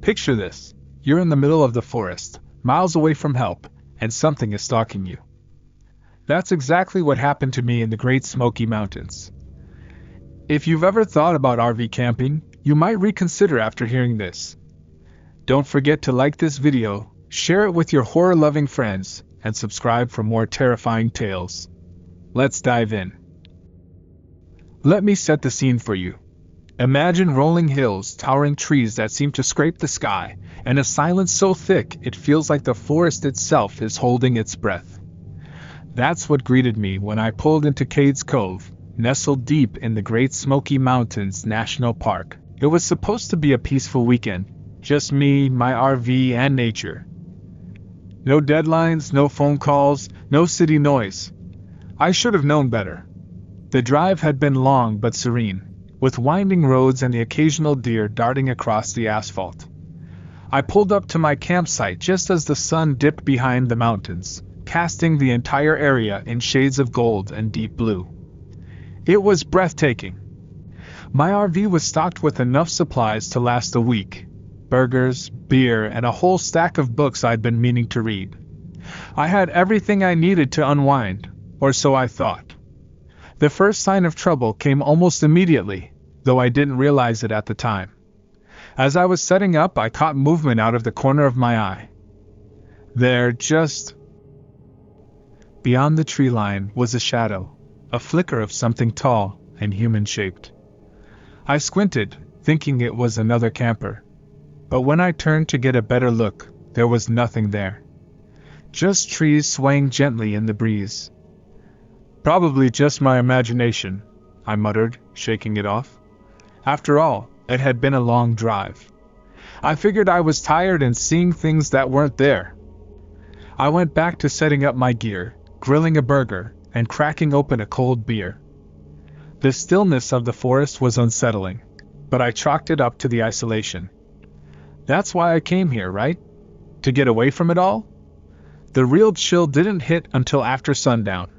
Picture this. You're in the middle of the forest, miles away from help, and something is stalking you. That's exactly what happened to me in the Great Smoky Mountains. If you've ever thought about RV camping, you might reconsider after hearing this. Don't forget to like this video, share it with your horror-loving friends, and subscribe for more terrifying tales. Let's dive in. Let me set the scene for you. Imagine rolling hills, towering trees that seem to scrape the sky, and a silence so thick it feels like the forest itself is holding its breath. That's what greeted me when I pulled into Cades Cove, nestled deep in the Great Smoky Mountains National Park. It was supposed to be a peaceful weekend, just me, my RV, and nature. No deadlines, no phone calls, no city noise. I should have known better. The drive had been long but serene, with winding roads and the occasional deer darting across the asphalt. I pulled up to my campsite just as the sun dipped behind the mountains, casting the entire area in shades of gold and deep blue. It was breathtaking. My RV was stocked with enough supplies to last a week: burgers, beer, and a whole stack of books I'd been meaning to read. I had everything I needed to unwind, or so I thought. The first sign of trouble came almost immediately, though I didn't realize it at the time. As I was setting up, I caught movement out of the corner of my eye. There, just beyond the tree line, was a shadow, a flicker of something tall and human-shaped. I squinted, thinking it was another camper. But when I turned to get a better look, there was nothing there. Just trees swaying gently in the breeze. Probably just my imagination, I muttered, shaking it off. After all, it had been a long drive. I figured I was tired and seeing things that weren't there. I went back to setting up my gear, grilling a burger, and cracking open a cold beer. The stillness of the forest was unsettling, but I chalked it up to the isolation. That's why I came here, right? To get away from it all? The real chill didn't hit until after sundown.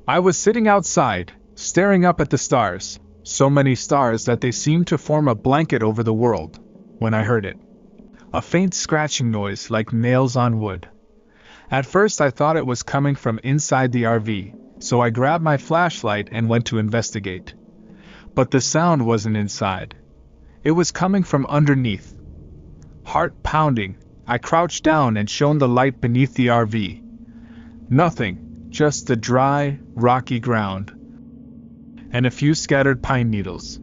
I was sitting outside, staring up at the stars, so many stars that they seemed to form a blanket over the world, when I heard it. A faint scratching noise like nails on wood. At first I thought it was coming from inside the RV, so I grabbed my flashlight and went to investigate. But the sound wasn't inside. It was coming from underneath. Heart pounding, I crouched down and shone the light beneath the RV. Nothing, just the dry, rocky ground. And a few scattered pine needles.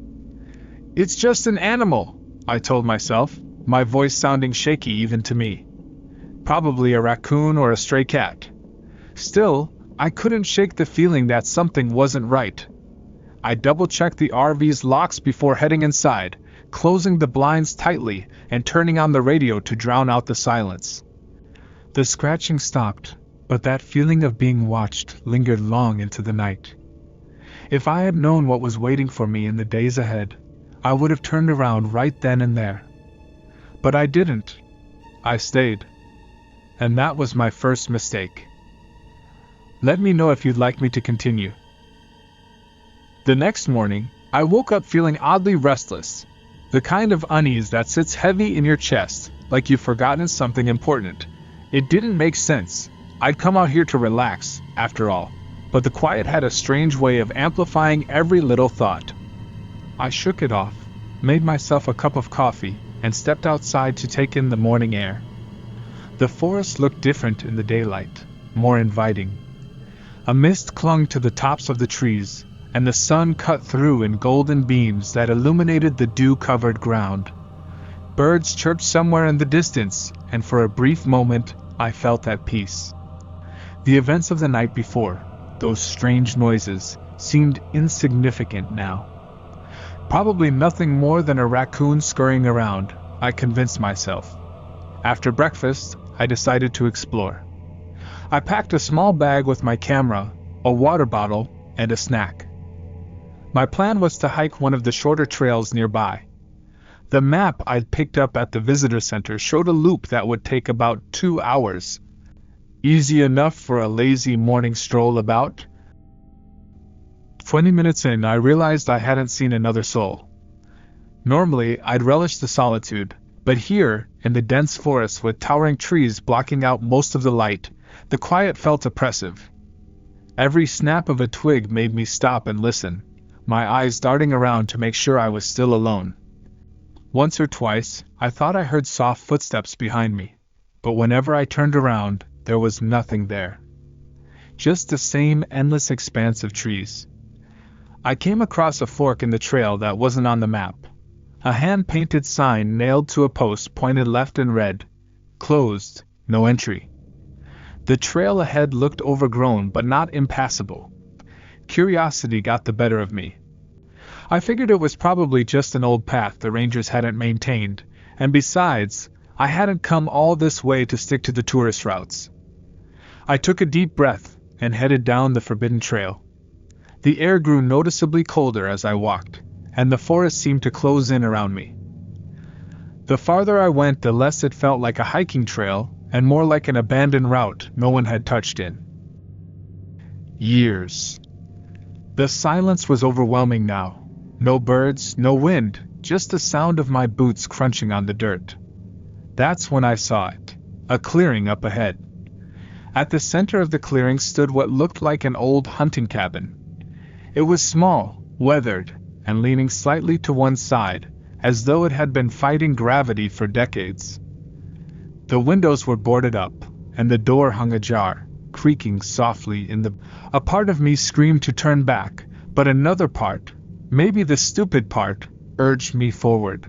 It's just an animal, I told myself, my voice sounding shaky even to me. Probably a raccoon or a stray cat. Still, I couldn't shake the feeling that something wasn't right. I double-checked the RV's locks before heading inside, closing the blinds tightly and turning on the radio to drown out the silence. The scratching stopped, but that feeling of being watched lingered long into the night. If I had known what was waiting for me in the days ahead, I would have turned around right then and there. But I didn't. I stayed. And that was my first mistake. Let me know if you'd like me to continue. The next morning, I woke up feeling oddly restless. The kind of unease that sits heavy in your chest, like you've forgotten something important. It didn't make sense. I'd come out here to relax, after all, but the quiet had a strange way of amplifying every little thought. I shook it off, made myself a cup of coffee, and stepped outside to take in the morning air. The forest looked different in the daylight, more inviting. A mist clung to the tops of the trees, and the sun cut through in golden beams that illuminated the dew-covered ground. Birds chirped somewhere in the distance, and for a brief moment, I felt at peace. The events of the night before, those strange noises, seemed insignificant now. Probably nothing more than a raccoon scurrying around, I convinced myself. After breakfast, I decided to explore. I packed a small bag with my camera, a water bottle, and a snack. My plan was to hike one of the shorter trails nearby. The map I'd picked up at the visitor center showed a loop that would take about 2 hours. Easy enough for a lazy morning stroll about. 20 minutes in, I realized I hadn't seen another soul. Normally, I'd relish the solitude, But here, in the dense forest with towering trees blocking out most of the light, the quiet felt oppressive. Every snap of a twig made me stop and listen, my eyes darting around to make sure I was still alone. Once or twice, I thought I heard soft footsteps behind me, but whenever I turned around, there was nothing there. Just the same endless expanse of trees. I came across a fork in the trail that wasn't on the map. A hand-painted sign nailed to a post pointed left and read, "Closed, no entry." The trail ahead looked overgrown but not impassable. Curiosity got the better of me. I figured it was probably just an old path the rangers hadn't maintained, and besides, I hadn't come all this way to stick to the tourist routes. I took a deep breath and headed down the forbidden trail. The air grew noticeably colder as I walked, and the forest seemed to close in around me. The farther I went, the less it felt like a hiking trail, and more like an abandoned route no one had touched in years. The silence was overwhelming now. No birds, no wind, just the sound of my boots crunching on the dirt. That's when I saw it, a clearing up ahead. At the center of the clearing stood what looked like an old hunting cabin. It was small, weathered, and leaning slightly to one side, as though it had been fighting gravity for decades. The windows were boarded up, and the door hung ajar, creaking softly in the... A part of me screamed to turn back, but another part, maybe the stupid part, urged me forward.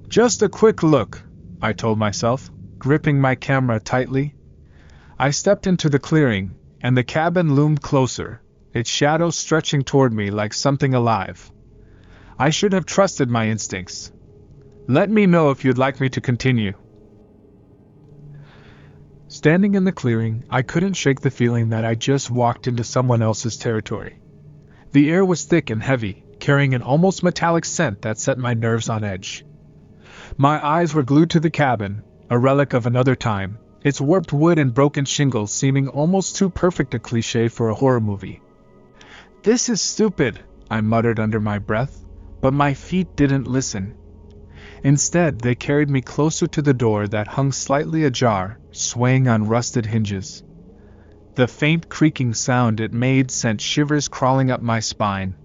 Just a quick look, I told myself, gripping my camera tightly. I stepped into the clearing, and the cabin loomed closer, its shadow stretching toward me like something alive. I should have trusted my instincts. Let me know if you'd like me to continue. Standing in the clearing, I couldn't shake the feeling that I just walked into someone else's territory. The air was thick and heavy, carrying an almost metallic scent that set my nerves on edge. My eyes were glued to the cabin, a relic of another time, its warped wood and broken shingles seeming almost too perfect a cliché for a horror movie. This is stupid, I muttered under my breath, but my feet didn't listen. Instead, they carried me closer to the door that hung slightly ajar, swaying on rusted hinges. The faint creaking sound it made sent shivers crawling up my spine.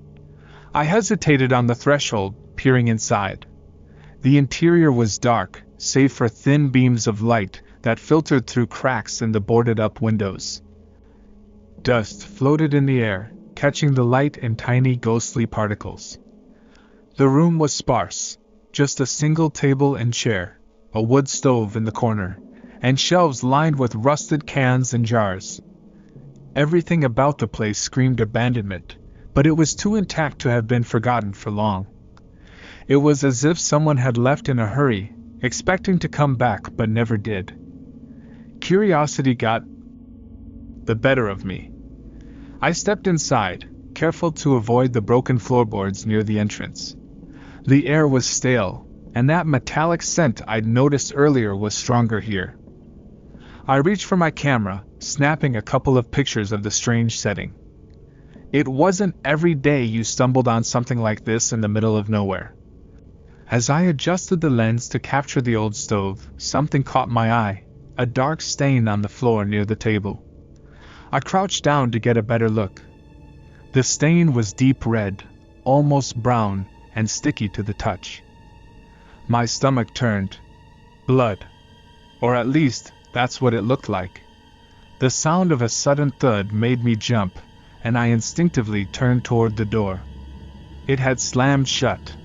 I hesitated on the threshold, peering inside. The interior was dark, save for thin beams of light that filtered through cracks in the boarded-up windows. Dust floated in the air, catching the light in tiny ghostly particles. The room was sparse, just a single table and chair, a wood stove in the corner, and shelves lined with rusted cans and jars. Everything about the place screamed abandonment, but it was too intact to have been forgotten for long. It was as if someone had left in a hurry, expecting to come back but never did. Curiosity got the better of me. I stepped inside, careful to avoid the broken floorboards near the entrance. The air was stale, and that metallic scent I'd noticed earlier was stronger here. I reached for my camera, snapping a couple of pictures of the strange setting. It wasn't every day you stumbled on something like this in the middle of nowhere. As I adjusted the lens to capture the old stove, something caught my eye, a dark stain on the floor near the table. I crouched down to get a better look. The stain was deep red, almost brown, and sticky to the touch. My stomach turned. Blood. Or at least, that's what it looked like. The sound of a sudden thud made me jump, and I instinctively turned toward the door. It had slammed shut.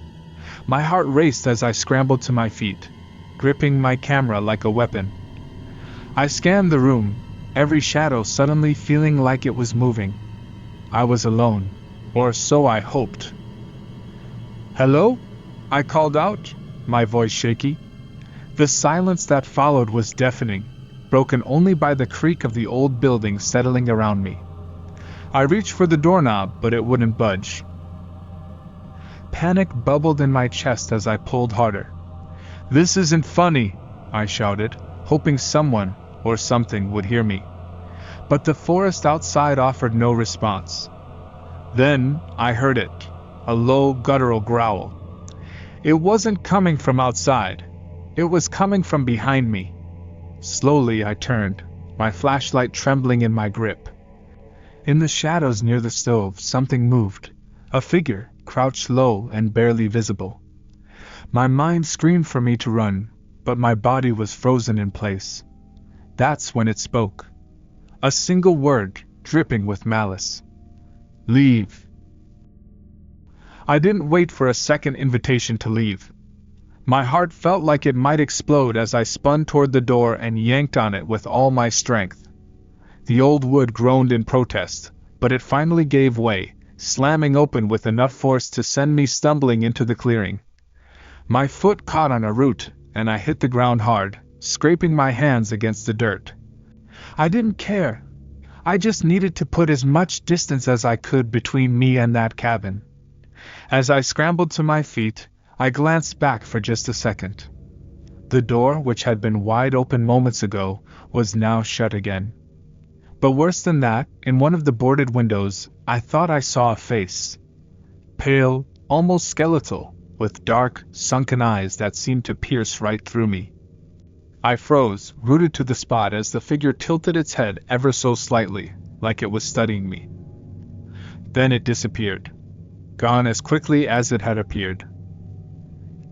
My heart raced as I scrambled to my feet, gripping my camera like a weapon. I scanned the room, every shadow suddenly feeling like it was moving. I was alone, or so I hoped. "Hello?" I called out, my voice shaky. The silence that followed was deafening, broken only by the creak of the old building settling around me. I reached for the doorknob, but it wouldn't budge. Panic bubbled in my chest as I pulled harder. "This isn't funny," I shouted, hoping someone, or something, would hear me. But the forest outside offered no response. Then, I heard it. A low, guttural growl. It wasn't coming from outside. It was coming from behind me. Slowly I turned, my flashlight trembling in my grip. In the shadows near the stove, something moved. A figure, crouched low and barely visible. My mind screamed for me to run, but my body was frozen in place. That's when it spoke. A single word, dripping with malice. Leave. I didn't wait for a second invitation to leave. My heart felt like it might explode as I spun toward the door and yanked on it with all my strength. The old wood groaned in protest, but it finally gave way, slamming open with enough force to send me stumbling into the clearing. My foot caught on a root, and I hit the ground hard, scraping my hands against the dirt. I didn't care. I just needed to put as much distance as I could between me and that cabin. As I scrambled to my feet, I glanced back for just a second. The door, which had been wide open moments ago, was now shut again. But worse than that, in one of the boarded windows, I thought I saw a face. Pale, almost skeletal, with dark, sunken eyes that seemed to pierce right through me. I froze, rooted to the spot as the figure tilted its head ever so slightly, like it was studying me. Then it disappeared. Gone as quickly as it had appeared.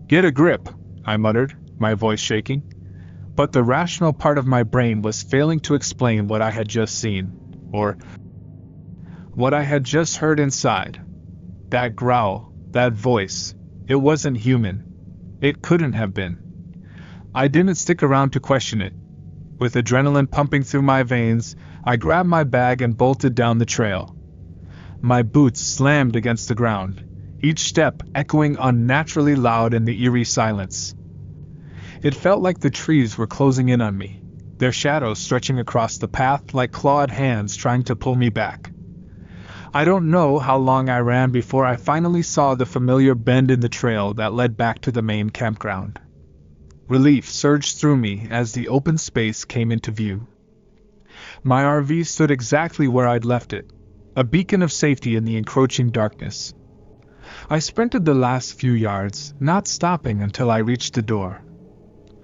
Get a grip, I muttered, my voice shaking. But the rational part of my brain was failing to explain what I had just seen, or what I had just heard inside. That growl, that voice, it wasn't human. It couldn't have been. I didn't stick around to question it. With adrenaline pumping through my veins, I grabbed my bag and bolted down the trail. My boots slammed against the ground, each step echoing unnaturally loud in the eerie silence. It felt like the trees were closing in on me, their shadows stretching across the path like clawed hands trying to pull me back. I don't know how long I ran before I finally saw the familiar bend in the trail that led back to the main campground. Relief surged through me as the open space came into view. My RV stood exactly where I'd left it, a beacon of safety in the encroaching darkness. I sprinted the last few yards, not stopping until I reached the door.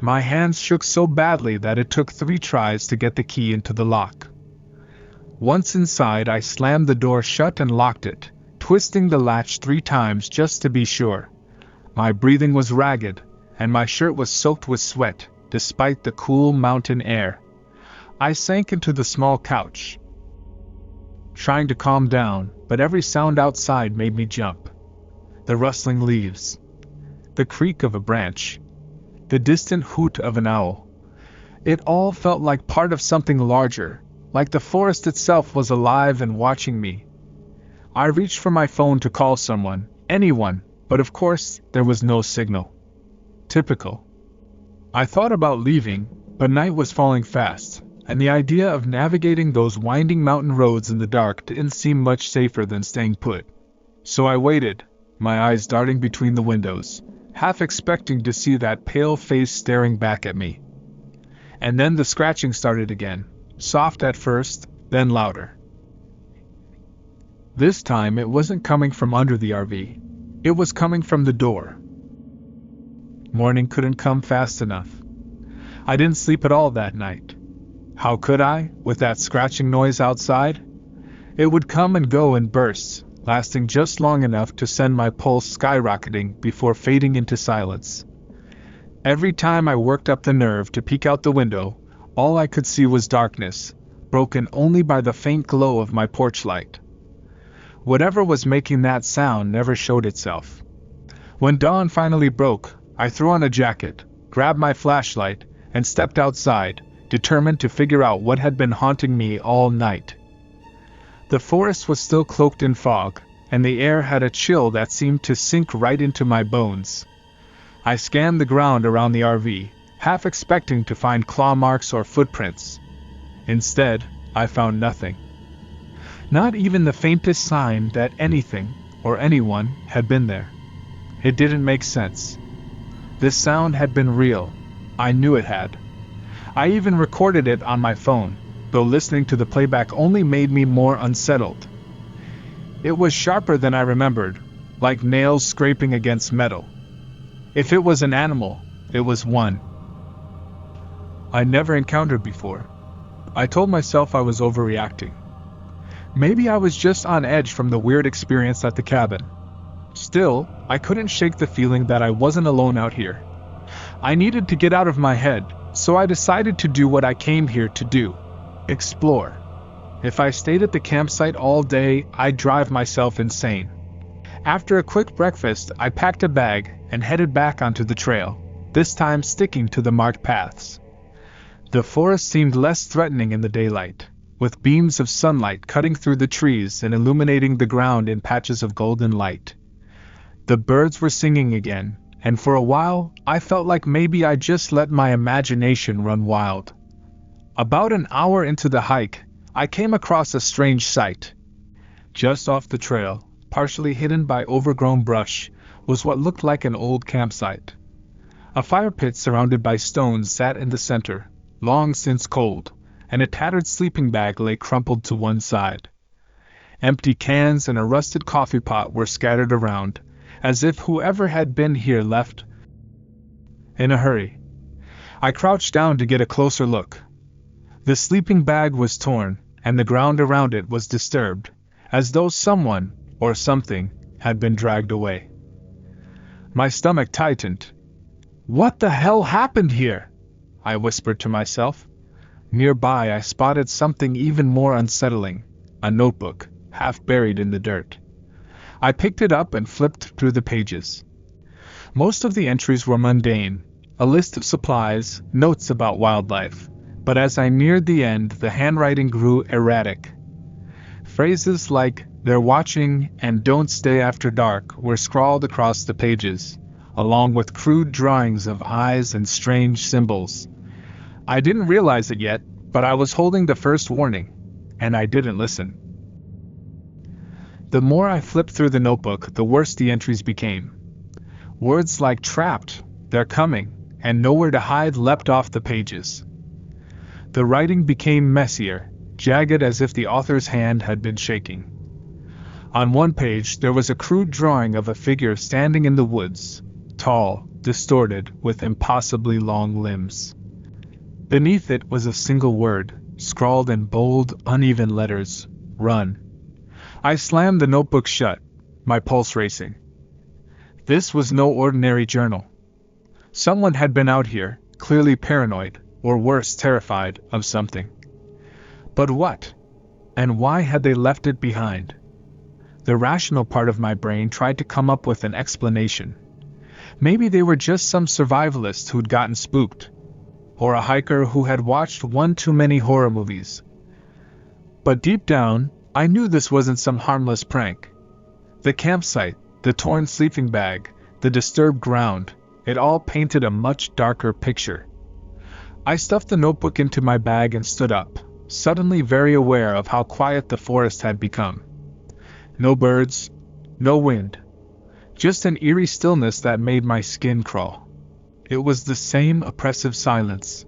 My hands shook so badly that it took 3 tries to get the key into the lock. Once inside, I slammed the door shut and locked it, twisting the latch 3 times just to be sure. My breathing was ragged, and my shirt was soaked with sweat, despite the cool mountain air. I sank into the small couch, trying to calm down, but every sound outside made me jump. The rustling leaves, the creak of a branch, the distant hoot of an owl. It all felt like part of something larger, like the forest itself was alive and watching me. I reached for my phone to call someone, anyone, but of course, there was no signal. Typical. I thought about leaving, but night was falling fast, and the idea of navigating those winding mountain roads in the dark didn't seem much safer than staying put. So I waited, my eyes darting between the windows, half expecting to see that pale face staring back at me. And then the scratching started again, soft at first, then louder. This time it wasn't coming from under the RV. It was coming from the door. Morning couldn't come fast enough. I didn't sleep at all that night. How could I, with that scratching noise outside? It would come and go in bursts, lasting just long enough to send my pulse skyrocketing before fading into silence. Every time I worked up the nerve to peek out the window, all I could see was darkness, broken only by the faint glow of my porch light. Whatever was making that sound never showed itself. When dawn finally broke, I threw on a jacket, grabbed my flashlight, and stepped outside, determined to figure out what had been haunting me all night. The forest was still cloaked in fog, and the air had a chill that seemed to sink right into my bones. I scanned the ground around the RV, half expecting to find claw marks or footprints. Instead, I found nothing. Not even the faintest sign that anything, or anyone, had been there. It didn't make sense. This sound had been real. I knew it had. I even recorded it on my phone, though listening to the playback only made me more unsettled. It was sharper than I remembered, like nails scraping against metal. If it was an animal, it was one, I never encountered before. I told myself I was overreacting. Maybe I was just on edge from the weird experience at the cabin. Still, I couldn't shake the feeling that I wasn't alone out here. I needed to get out of my head, so I decided to do what I came here to do: explore. If I stayed at the campsite all day, I'd drive myself insane. After a quick breakfast, I packed a bag and headed back onto the trail, this time sticking to the marked paths. The forest seemed less threatening in the daylight, with beams of sunlight cutting through the trees and illuminating the ground in patches of golden light. The birds were singing again, and for a while, I felt like maybe I just let my imagination run wild. About an hour into the hike, I came across a strange sight. Just off the trail, partially hidden by overgrown brush, was what looked like an old campsite. A fire pit surrounded by stones sat in the center, long since cold, and a tattered sleeping bag lay crumpled to one side. Empty cans and a rusted coffee pot were scattered around, as if whoever had been here left in a hurry. I crouched down to get a closer look. The sleeping bag was torn, and the ground around it was disturbed, as though someone, or something, had been dragged away. My stomach tightened. "What the hell happened here?" I whispered to myself. Nearby I spotted something even more unsettling: a notebook, half buried in the dirt. I picked it up and flipped through the pages. Most of the entries were mundane, a list of supplies, notes about wildlife, but as I neared the end the handwriting grew erratic. Phrases like "they're watching" and "don't stay after dark" were scrawled across the pages, along with crude drawings of eyes and strange symbols. I didn't realize it yet, but I was holding the first warning, and I didn't listen. The more I flipped through the notebook, the worse the entries became. Words like "trapped," "they're coming," and "nowhere to hide" leapt off the pages. The writing became messier, jagged as if the author's hand had been shaking. On one page there was a crude drawing of a figure standing in the woods, tall, distorted, with impossibly long limbs. Beneath it was a single word, scrawled in bold, uneven letters: "Run." I slammed the notebook shut, my pulse racing. This was no ordinary journal. Someone had been out here, clearly paranoid, or worse, terrified of something. But what? And why had they left it behind? The rational part of my brain tried to come up with an explanation. Maybe they were just some survivalist who'd gotten spooked, or a hiker who had watched one too many horror movies. But deep down, I knew this wasn't some harmless prank. The campsite, the torn sleeping bag, the disturbed ground, it all painted a much darker picture. I stuffed the notebook into my bag and stood up, suddenly very aware of how quiet the forest had become. No birds, no wind, just an eerie stillness that made my skin crawl. It was the same oppressive silence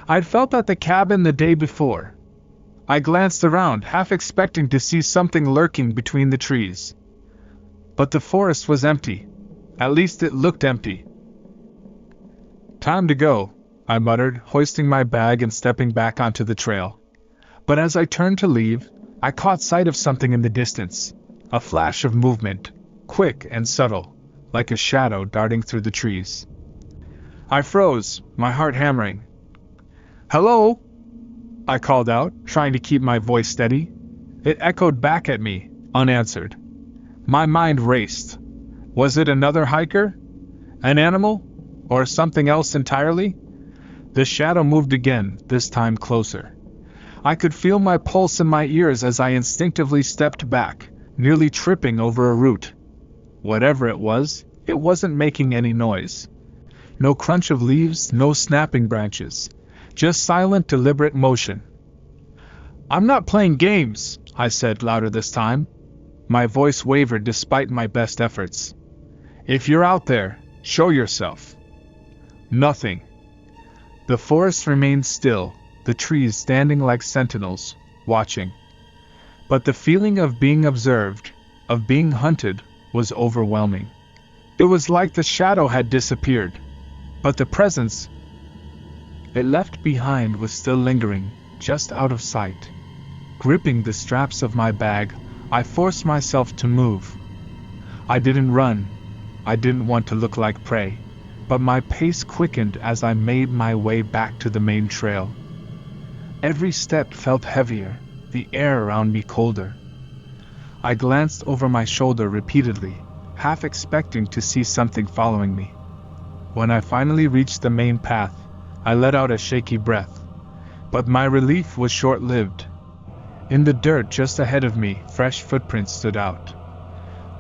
I'd felt at the cabin the day before. I glanced around, half expecting to see something lurking between the trees. But the forest was empty. At least it looked empty. "Time to go," I muttered, hoisting my bag and stepping back onto the trail. But as I turned to leave, I caught sight of something in the distance, a flash of movement, quick and subtle, like a shadow darting through the trees. I froze, my heart hammering. "Hello?" I called out, trying to keep my voice steady. It echoed back at me, unanswered. My mind raced. Was it another hiker? An animal? Or something else entirely? The shadow moved again, this time closer. I could feel my pulse in my ears as I instinctively stepped back, nearly tripping over a root. Whatever it wasn't making any noise. No crunch of leaves, no snapping branches. Just silent, deliberate motion. "I'm not playing games," I said louder this time. My voice wavered despite my best efforts. "If you're out there, show yourself." Nothing. The forest remained still, the trees standing like sentinels, watching. But the feeling of being observed, of being hunted, was overwhelming. It was like the shadow had disappeared, but the presence it left behind was still lingering, just out of sight. Gripping the straps of my bag, I forced myself to move. I didn't run. I didn't want to look like prey, but my pace quickened as I made my way back to the main trail. Every step felt heavier, the air around me colder. I glanced over my shoulder repeatedly, half expecting to see something following me. When I finally reached the main path, I let out a shaky breath. But my relief was short-lived. In the dirt just ahead of me, fresh footprints stood out.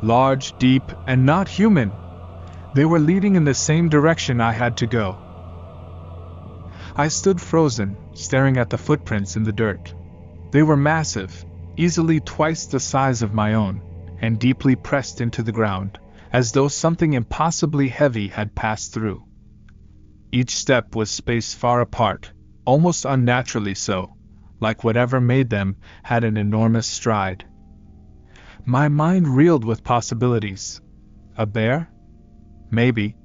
Large, deep, and not human. They were leading in the same direction I had to go. I stood frozen, staring at the footprints in the dirt. They were massive, easily twice the size of my own, and deeply pressed into the ground, as though something impossibly heavy had passed through. Each step was spaced far apart, almost unnaturally so, like whatever made them had an enormous stride. My mind reeled with possibilities. A bear? Maybe.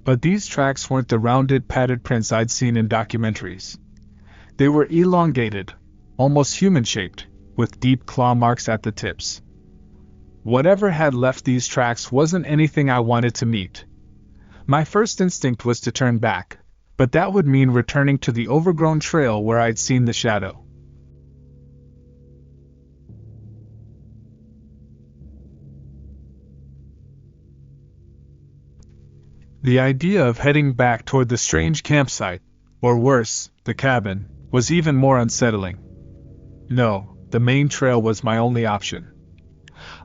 But these tracks weren't the rounded, padded prints I'd seen in documentaries. They were elongated, almost human-shaped, with deep claw marks at the tips. Whatever had left these tracks wasn't anything I wanted to meet. My first instinct was to turn back, but that would mean returning to the overgrown trail where I'd seen the shadow. The idea of heading back toward the strange campsite, or worse, the cabin, was even more unsettling. No, the main trail was my only option.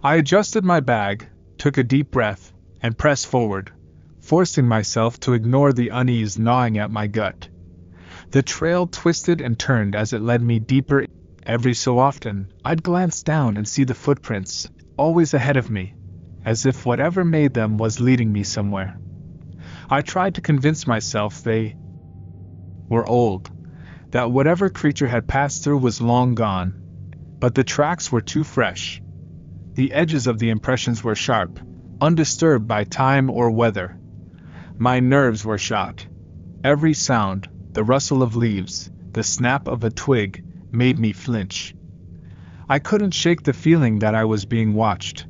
I adjusted my bag, took a deep breath, and pressed forward, forcing myself to ignore the unease gnawing at my gut. The trail twisted and turned as it led me deeper. Every so often, I'd glance down and see the footprints, always ahead of me, as if whatever made them was leading me somewhere. I tried to convince myself they were old, that whatever creature had passed through was long gone, but the tracks were too fresh. The edges of the impressions were sharp, undisturbed by time or weather. My nerves were shot. Every sound, the rustle of leaves, the snap of a twig, made me flinch. I couldn't shake the feeling that I was being watched.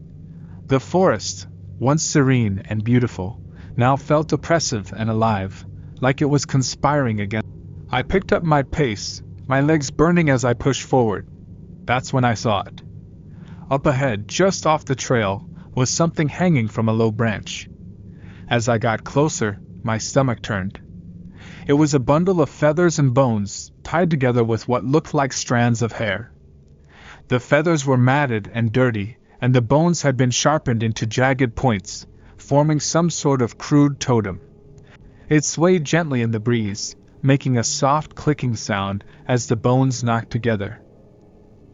The forest, once serene and beautiful, now felt oppressive and alive, like it was conspiring against. I picked up my pace, my legs burning as I pushed forward. That's when I saw it. Up ahead, just off the trail, was something hanging from a low branch. As I got closer, my stomach turned. It was a bundle of feathers and bones, tied together with what looked like strands of hair. The feathers were matted and dirty, and the bones had been sharpened into jagged points, forming some sort of crude totem. It swayed gently in the breeze, making a soft clicking sound as the bones knocked together.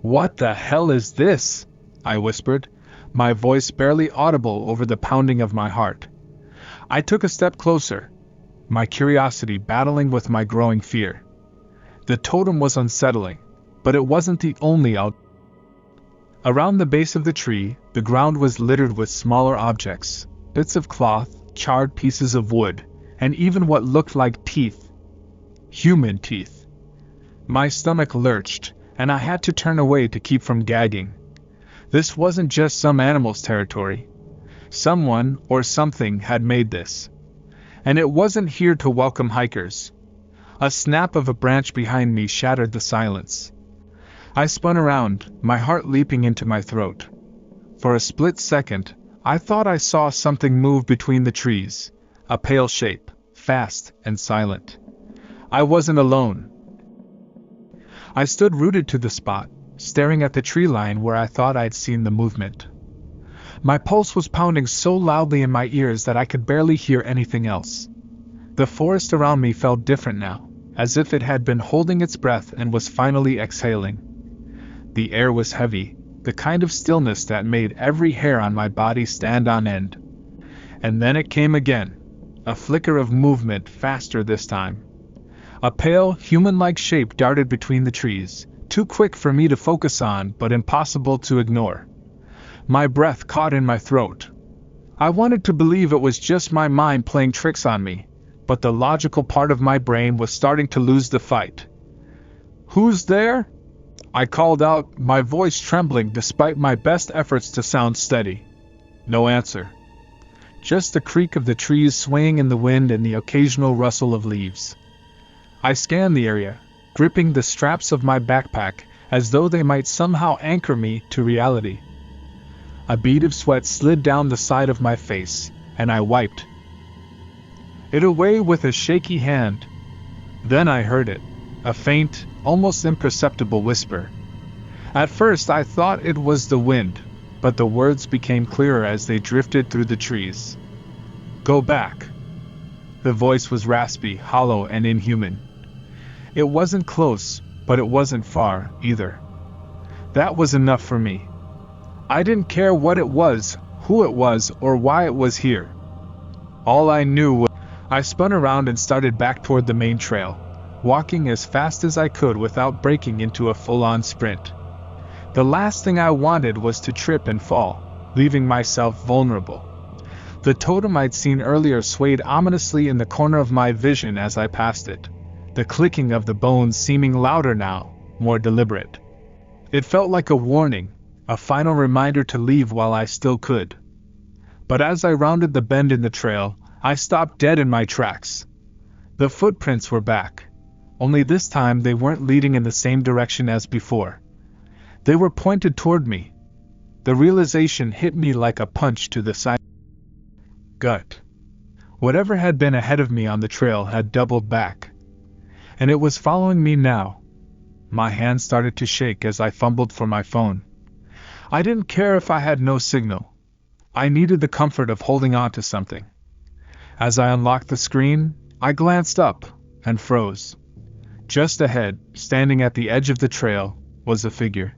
"What the hell is this?" I whispered, my voice barely audible over the pounding of my heart. I took a step closer, my curiosity battling with my growing fear. The totem was unsettling, but it wasn't the only Around the base of the tree, the ground was littered with smaller objects, bits of cloth, charred pieces of wood, and even what looked like teeth. Human teeth. My stomach lurched, and I had to turn away to keep from gagging. This wasn't just some animal's territory. Someone or something had made this. And it wasn't here to welcome hikers. A snap of a branch behind me shattered the silence. I spun around, my heart leaping into my throat. For a split second, I thought I saw something move between the trees, a pale shape, fast and silent. I wasn't alone. I stood rooted to the spot, staring at the tree line where I thought I'd seen the movement. My pulse was pounding so loudly in my ears that I could barely hear anything else. The forest around me felt different now, as if it had been holding its breath and was finally exhaling. The air was heavy, the kind of stillness that made every hair on my body stand on end. And then it came again, a flicker of movement, faster this time. A pale, human-like shape darted between the trees, too quick for me to focus on but impossible to ignore. My breath caught in my throat. I wanted to believe it was just my mind playing tricks on me, but the logical part of my brain was starting to lose the fight. "Who's there?" I called out, my voice trembling despite my best efforts to sound steady. No answer. Just the creak of the trees swaying in the wind and the occasional rustle of leaves. I scanned the area, gripping the straps of my backpack as though they might somehow anchor me to reality. A bead of sweat slid down the side of my face, and I wiped it away with a shaky hand. Then I heard it, a faint, almost imperceptible whisper. At first I thought it was the wind, but the words became clearer as they drifted through the trees. "Go back." The voice was raspy, hollow, and inhuman. It wasn't close, but it wasn't far, either. That was enough for me. I didn't care what it was, who it was, or why it was here. All I knew was I spun around and started back toward the main trail, walking as fast as I could without breaking into a full-on sprint. The last thing I wanted was to trip and fall, leaving myself vulnerable. The totem I'd seen earlier swayed ominously in the corner of my vision as I passed it, the clicking of the bones seeming louder now, more deliberate. It felt like a warning, a final reminder to leave while I still could. But as I rounded the bend in the trail, I stopped dead in my tracks. The footprints were back, only this time they weren't leading in the same direction as before. They were pointed toward me. The realization hit me like a punch to the side. Gut. Whatever had been ahead of me on the trail had doubled back. And it was following me now. My hand started to shake as I fumbled for my phone. I didn't care if I had no signal. I needed the comfort of holding on to something. As I unlocked the screen, I glanced up and froze. Just ahead, standing at the edge of the trail, was a figure.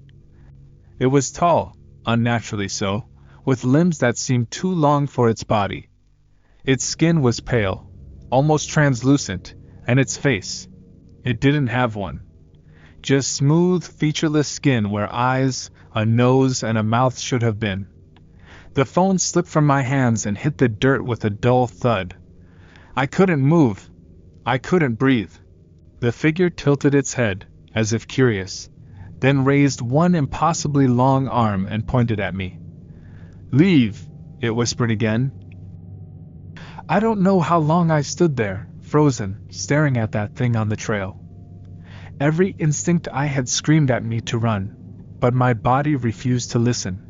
It was tall, unnaturally so, with limbs that seemed too long for its body. Its skin was pale, almost translucent, and its face, it didn't have one. Just smooth, featureless skin where eyes, a nose, and a mouth should have been. The phone slipped from my hands and hit the dirt with a dull thud. I couldn't move. I couldn't breathe. The figure tilted its head, as if curious, then raised one impossibly long arm and pointed at me. "Leave," it whispered again. I don't know how long I stood there, frozen, staring at that thing on the trail. Every instinct I had screamed at me to run, but my body refused to listen.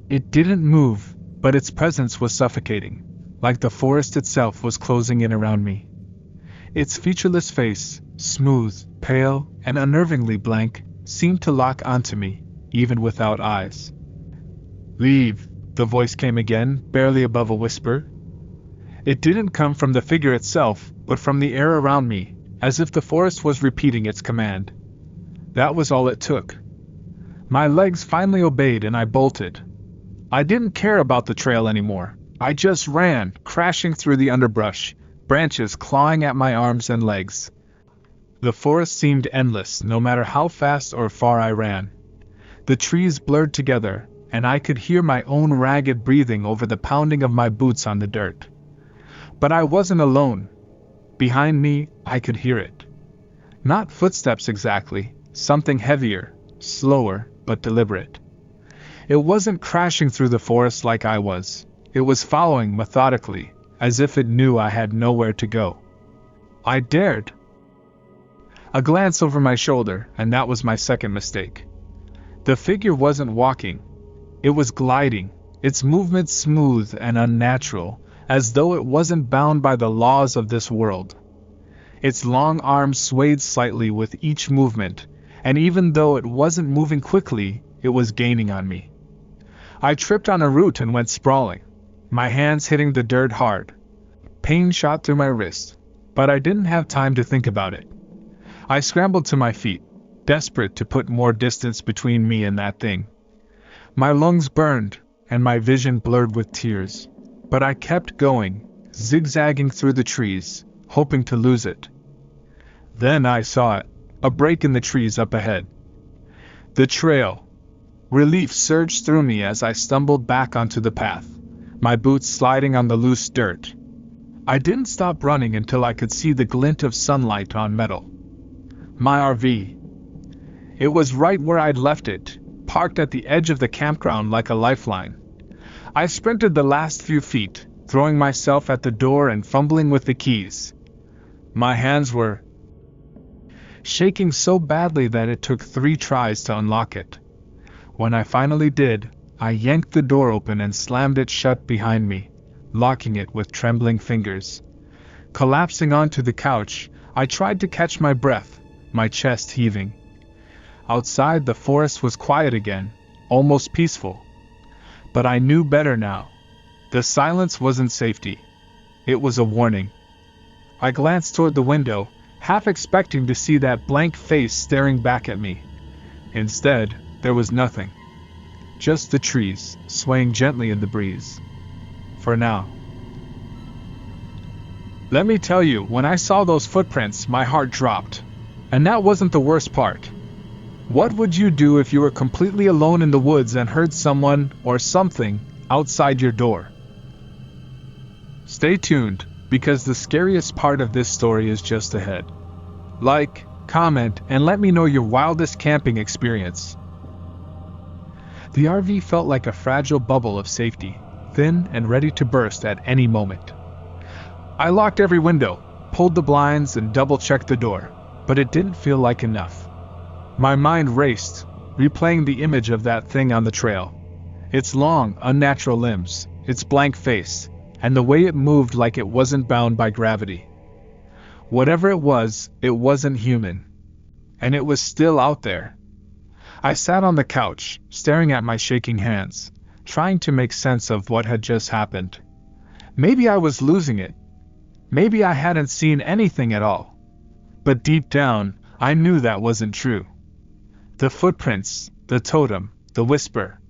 It didn't move, but its presence was suffocating, like the forest itself was closing in around me. Its featureless face, smooth, pale, and unnervingly blank, seemed to lock onto me, even without eyes. "Leave," the voice came again, barely above a whisper. It didn't come from the figure itself, but from the air around me, as if the forest was repeating its command. That was all it took. My legs finally obeyed and I bolted. I didn't care about the trail anymore. I just ran, crashing through the underbrush, branches clawing at my arms and legs. The forest seemed endless, no matter how fast or far I ran. The trees blurred together, and I could hear my own ragged breathing over the pounding of my boots on the dirt. But I wasn't alone. Behind me, I could hear it. Not footsteps exactly, something heavier, slower, but deliberate. It wasn't crashing through the forest like I was. It was following methodically, as if it knew I had nowhere to go. I dared. A glance over my shoulder, and that was my second mistake. The figure wasn't walking. It was gliding, its movements smooth and unnatural, as though it wasn't bound by the laws of this world. Its long arms swayed slightly with each movement, and even though it wasn't moving quickly, it was gaining on me. I tripped on a root and went sprawling, my hands hitting the dirt hard. Pain shot through my wrist, but I didn't have time to think about it. I scrambled to my feet, desperate to put more distance between me and that thing. My lungs burned, and my vision blurred with tears, but I kept going, zigzagging through the trees, hoping to lose it. Then I saw it, a break in the trees up ahead. The trail. Relief surged through me as I stumbled back onto the path, my boots sliding on the loose dirt. I didn't stop running until I could see the glint of sunlight on metal. My RV. It was right where I'd left it, parked at the edge of the campground like a lifeline. I sprinted the last few feet, throwing myself at the door and fumbling with the keys. My hands were shaking so badly that it took 3 tries to unlock it. When I finally did, I yanked the door open and slammed it shut behind me, locking it with trembling fingers. Collapsing onto the couch, I tried to catch my breath, my chest heaving. Outside, the forest was quiet again, almost peaceful. But I knew better now. The silence wasn't safety. It was a warning. I glanced toward the window, half expecting to see that blank face staring back at me. Instead, there was nothing. Just the trees, swaying gently in the breeze. For now. Let me tell you, when I saw those footprints, my heart dropped. And that wasn't the worst part. What would you do if you were completely alone in the woods and heard someone, or something, outside your door? Stay tuned, because the scariest part of this story is just ahead. Like, comment, and let me know your wildest camping experience. The RV felt like a fragile bubble of safety, thin and ready to burst at any moment. I locked every window, pulled the blinds, and double-checked the door, but it didn't feel like enough. My mind raced, replaying the image of that thing on the trail. Its long, unnatural limbs, its blank face, and the way it moved like it wasn't bound by gravity. Whatever it wasn't human. And it was still out there. I sat on the couch, staring at my shaking hands, trying to make sense of what had just happened. Maybe I was losing it. Maybe I hadn't seen anything at all. But deep down, I knew that wasn't true. The footprints, the totem, the whisper.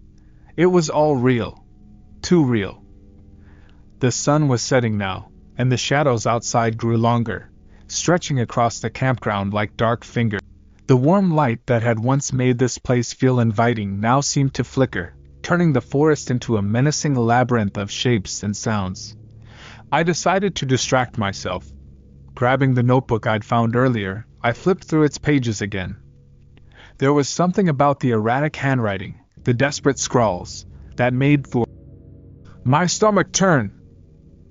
It was all real. Too real. The sun was setting now, and the shadows outside grew longer, stretching across the campground like dark fingers. The warm light that had once made this place feel inviting now seemed to flicker, turning the forest into a menacing labyrinth of shapes and sounds. I decided to distract myself. Grabbing the notebook I'd found earlier, I flipped through its pages again. There was something about the erratic handwriting, the desperate scrawls, that made my stomach turn.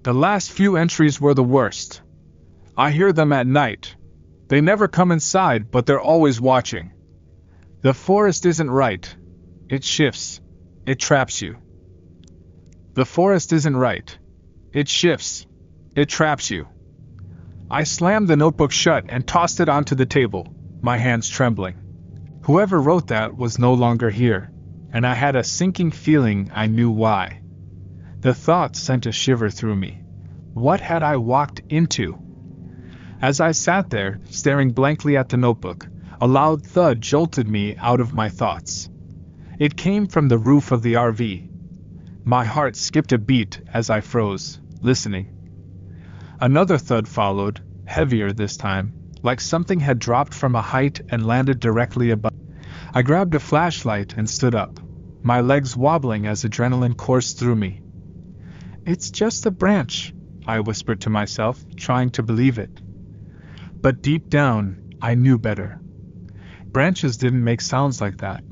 The last few entries were the worst. I hear them at night. They never come inside, but they're always watching. The forest isn't right. It shifts. It traps you. The forest isn't right. It shifts. It traps you. I slammed the notebook shut and tossed it onto the table, my hands trembling. Whoever wrote that was no longer here, and I had a sinking feeling I knew why. The thought sent a shiver through me. What had I walked into? As I sat there, staring blankly at the notebook, a loud thud jolted me out of my thoughts. It came from the roof of the RV. My heart skipped a beat as I froze, listening. Another thud followed, heavier this time, like something had dropped from a height and landed directly above. I grabbed a flashlight and stood up, my legs wobbling as adrenaline coursed through me. It's just a branch, I whispered to myself, trying to believe it. But deep down, I knew better. Branches didn't make sounds like that.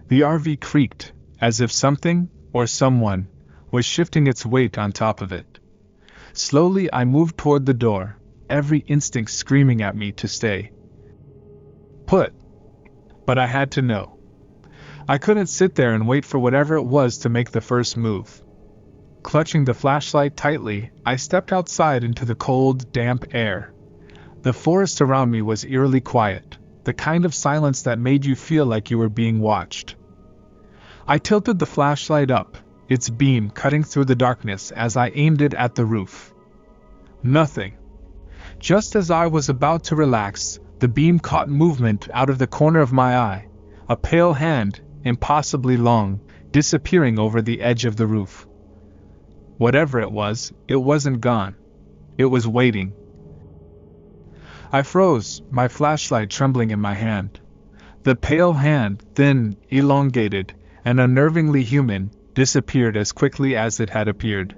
The RV creaked, as if something, or someone, was shifting its weight on top of it. Slowly I moved toward the door, every instinct screaming at me to stay put. But I had to know. I couldn't sit there and wait for whatever it was to make the first move. Clutching the flashlight tightly, I stepped outside into the cold, damp air. The forest around me was eerily quiet, the kind of silence that made you feel like you were being watched. I tilted the flashlight up, its beam cutting through the darkness as I aimed it at the roof. Nothing. Just as I was about to relax, the beam caught movement out of the corner of my eye, a pale hand, impossibly long, disappearing over the edge of the roof. Whatever it wasn't gone. It was waiting. I froze, my flashlight trembling in my hand. The pale hand, thin, elongated, and unnervingly human, disappeared as quickly as it had appeared.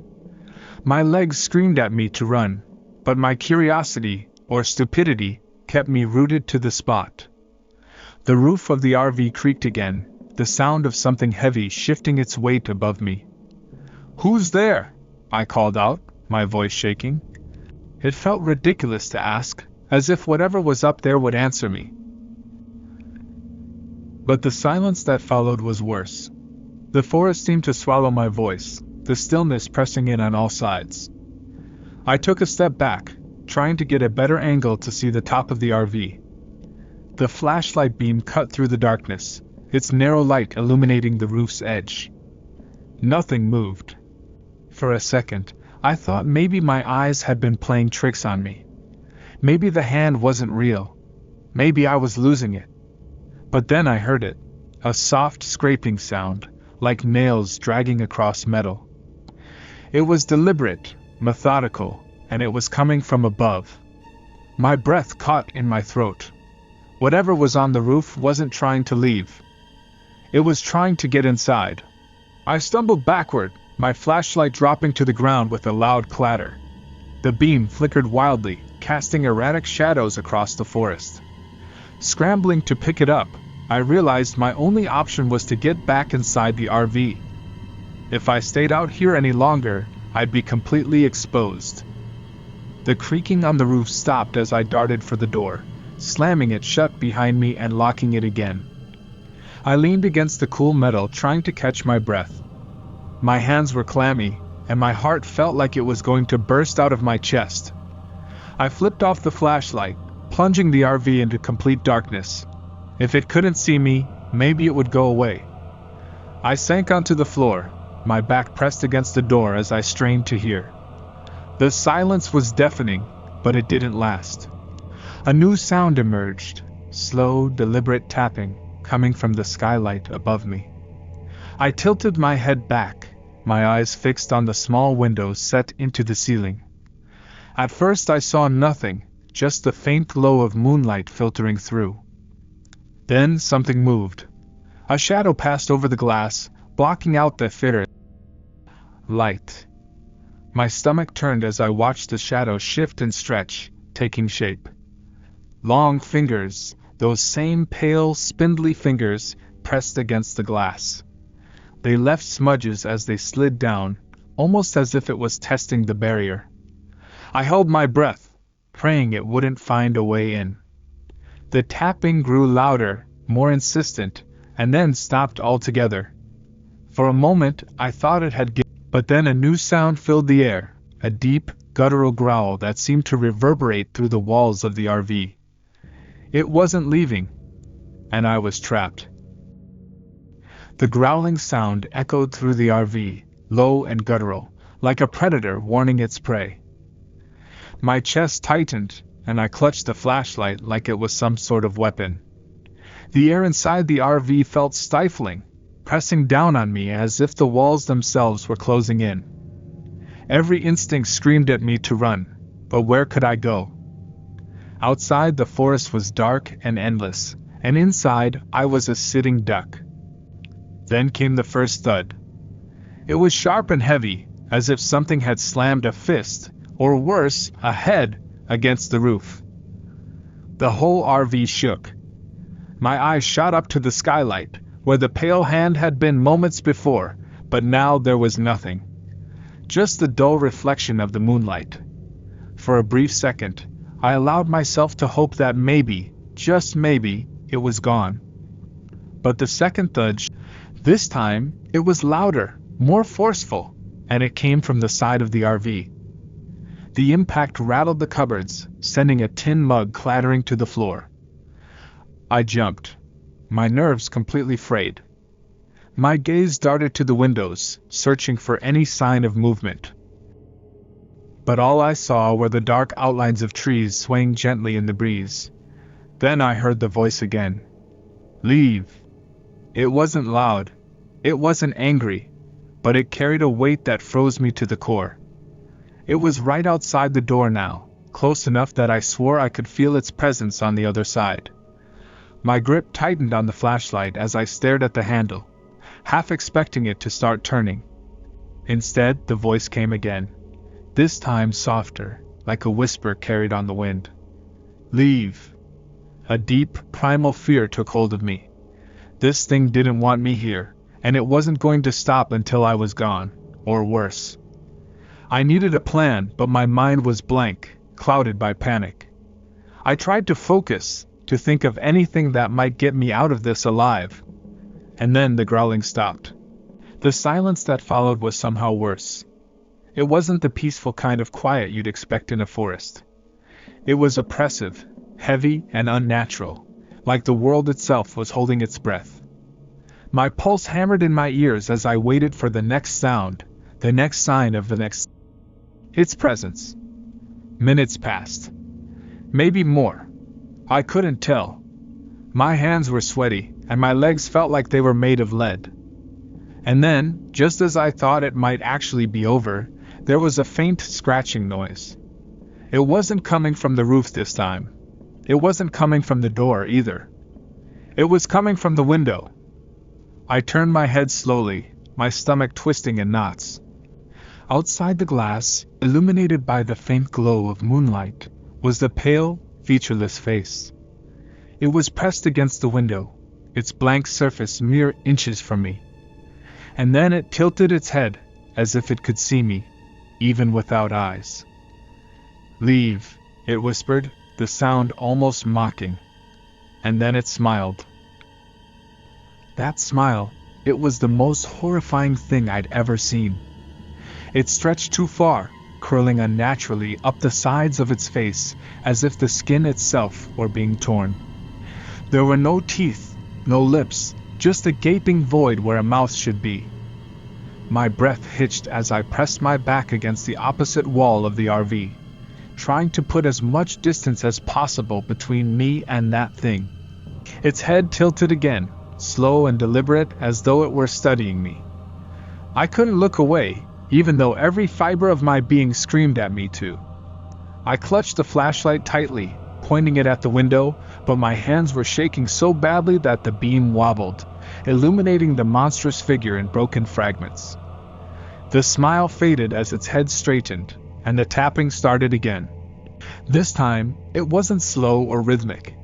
My legs screamed at me to run, but my curiosity, or stupidity, kept me rooted to the spot. The roof of the RV creaked again, the sound of something heavy shifting its weight above me. "Who's there?" I called out, my voice shaking. It felt ridiculous to ask, as if whatever was up there would answer me. But the silence that followed was worse. The forest seemed to swallow my voice, the stillness pressing in on all sides. I took a step back, trying to get a better angle to see the top of the RV. The flashlight beam cut through the darkness, its narrow light illuminating the roof's edge. Nothing moved. For a second, I thought maybe my eyes had been playing tricks on me. Maybe the hand wasn't real. Maybe I was losing it. But then I heard it, a soft scraping sound, like nails dragging across metal. It was deliberate, methodical, and it was coming from above. My breath caught in my throat. Whatever was on the roof wasn't trying to leave. It was trying to get inside. I stumbled backward, my flashlight dropping to the ground with a loud clatter. The beam flickered wildly, casting erratic shadows across the forest. Scrambling to pick it up, I realized my only option was to get back inside the RV. If I stayed out here any longer, I'd be completely exposed. The creaking on the roof stopped as I darted for the door, slamming it shut behind me and locking it again. I leaned against the cool metal, trying to catch my breath. My hands were clammy, and my heart felt like it was going to burst out of my chest. I flipped off the flashlight, plunging the RV into complete darkness. If it couldn't see me, maybe it would go away. I sank onto the floor, my back pressed against the door as I strained to hear. The silence was deafening, but it didn't last. A new sound emerged, slow, deliberate tapping, coming from the skylight above me. I tilted my head back, my eyes fixed on the small windows set into the ceiling. At first I saw nothing, just the faint glow of moonlight filtering through. Then something moved. A shadow passed over the glass, blocking out the fair light. My stomach turned as I watched the shadow shift and stretch, taking shape. Long fingers, those same pale, spindly fingers, pressed against the glass. They left smudges as they slid down, almost as if it was testing the barrier. I held my breath, praying it wouldn't find a way in. The tapping grew louder, more insistent, and then stopped altogether. For a moment, I thought it had given, but then a new sound filled the air, a deep, guttural growl that seemed to reverberate through the walls of the RV. It wasn't leaving, and I was trapped. The growling sound echoed through the RV, low and guttural, like a predator warning its prey. My chest tightened, and I clutched the flashlight like it was some sort of weapon. The air inside the RV felt stifling, pressing down on me as if the walls themselves were closing in. Every instinct screamed at me to run, but where could I go? Outside the forest was dark and endless, and inside I was a sitting duck. Then came the first thud. It was sharp and heavy, as if something had slammed a fist, or worse, a head, against the roof. The whole RV shook. My eyes shot up to the skylight, where the pale hand had been moments before, but now there was nothing. Just the dull reflection of the moonlight. For a brief second, I allowed myself to hope that maybe, just maybe, it was gone. But the second thud, this time, it was louder, more forceful, and it came from the side of the RV. The impact rattled the cupboards, sending a tin mug clattering to the floor. I jumped, my nerves completely frayed. My gaze darted to the windows, searching for any sign of movement. But all I saw were the dark outlines of trees swaying gently in the breeze. Then I heard the voice again. "Leave." It wasn't loud. It wasn't angry. But it carried a weight that froze me to the core. It was right outside the door now, close enough that I swore I could feel its presence on the other side. My grip tightened on the flashlight as I stared at the handle, half expecting it to start turning. Instead, the voice came again. this time softer, like a whisper carried on the wind. Leave. A deep, primal fear took hold of me. This thing didn't want me here, and it wasn't going to stop until I was gone, or worse. I needed a plan, but my mind was blank, clouded by panic. I tried to focus, to think of anything that might get me out of this alive. And then the growling stopped. The silence that followed was somehow worse. It wasn't the peaceful kind of quiet you'd expect in a forest. It was oppressive, heavy, and unnatural, like the world itself was holding its breath. My pulse hammered in my ears as I waited for the next sound, the next sign of its presence. Minutes passed. Maybe more. I couldn't tell. My hands were sweaty, and my legs felt like they were made of lead. And then, just as I thought it might actually be over, there was a faint scratching noise. It wasn't coming from the roof this time. It wasn't coming from the door either. It was coming from the window. I turned my head slowly, my stomach twisting in knots. Outside the glass, illuminated by the faint glow of moonlight, was the pale, featureless face. It was pressed against the window, its blank surface mere inches from me. And then it tilted its head, as if it could see me, even without eyes. Leave, it whispered, the sound almost mocking. And then it smiled. That smile, it was the most horrifying thing I'd ever seen. It stretched too far, curling unnaturally up the sides of its face, as if the skin itself were being torn. There were no teeth, no lips, just a gaping void where a mouth should be. My breath hitched as I pressed my back against the opposite wall of the RV, trying to put as much distance as possible between me and that thing. Its head tilted again, slow and deliberate, as though it were studying me. I couldn't look away, even though every fiber of my being screamed at me to. I clutched the flashlight tightly, pointing it at the window, but my hands were shaking so badly that the beam wobbled, illuminating the monstrous figure in broken fragments. The smile faded as its head straightened, and the tapping started again. This time, it wasn't slow or rhythmic.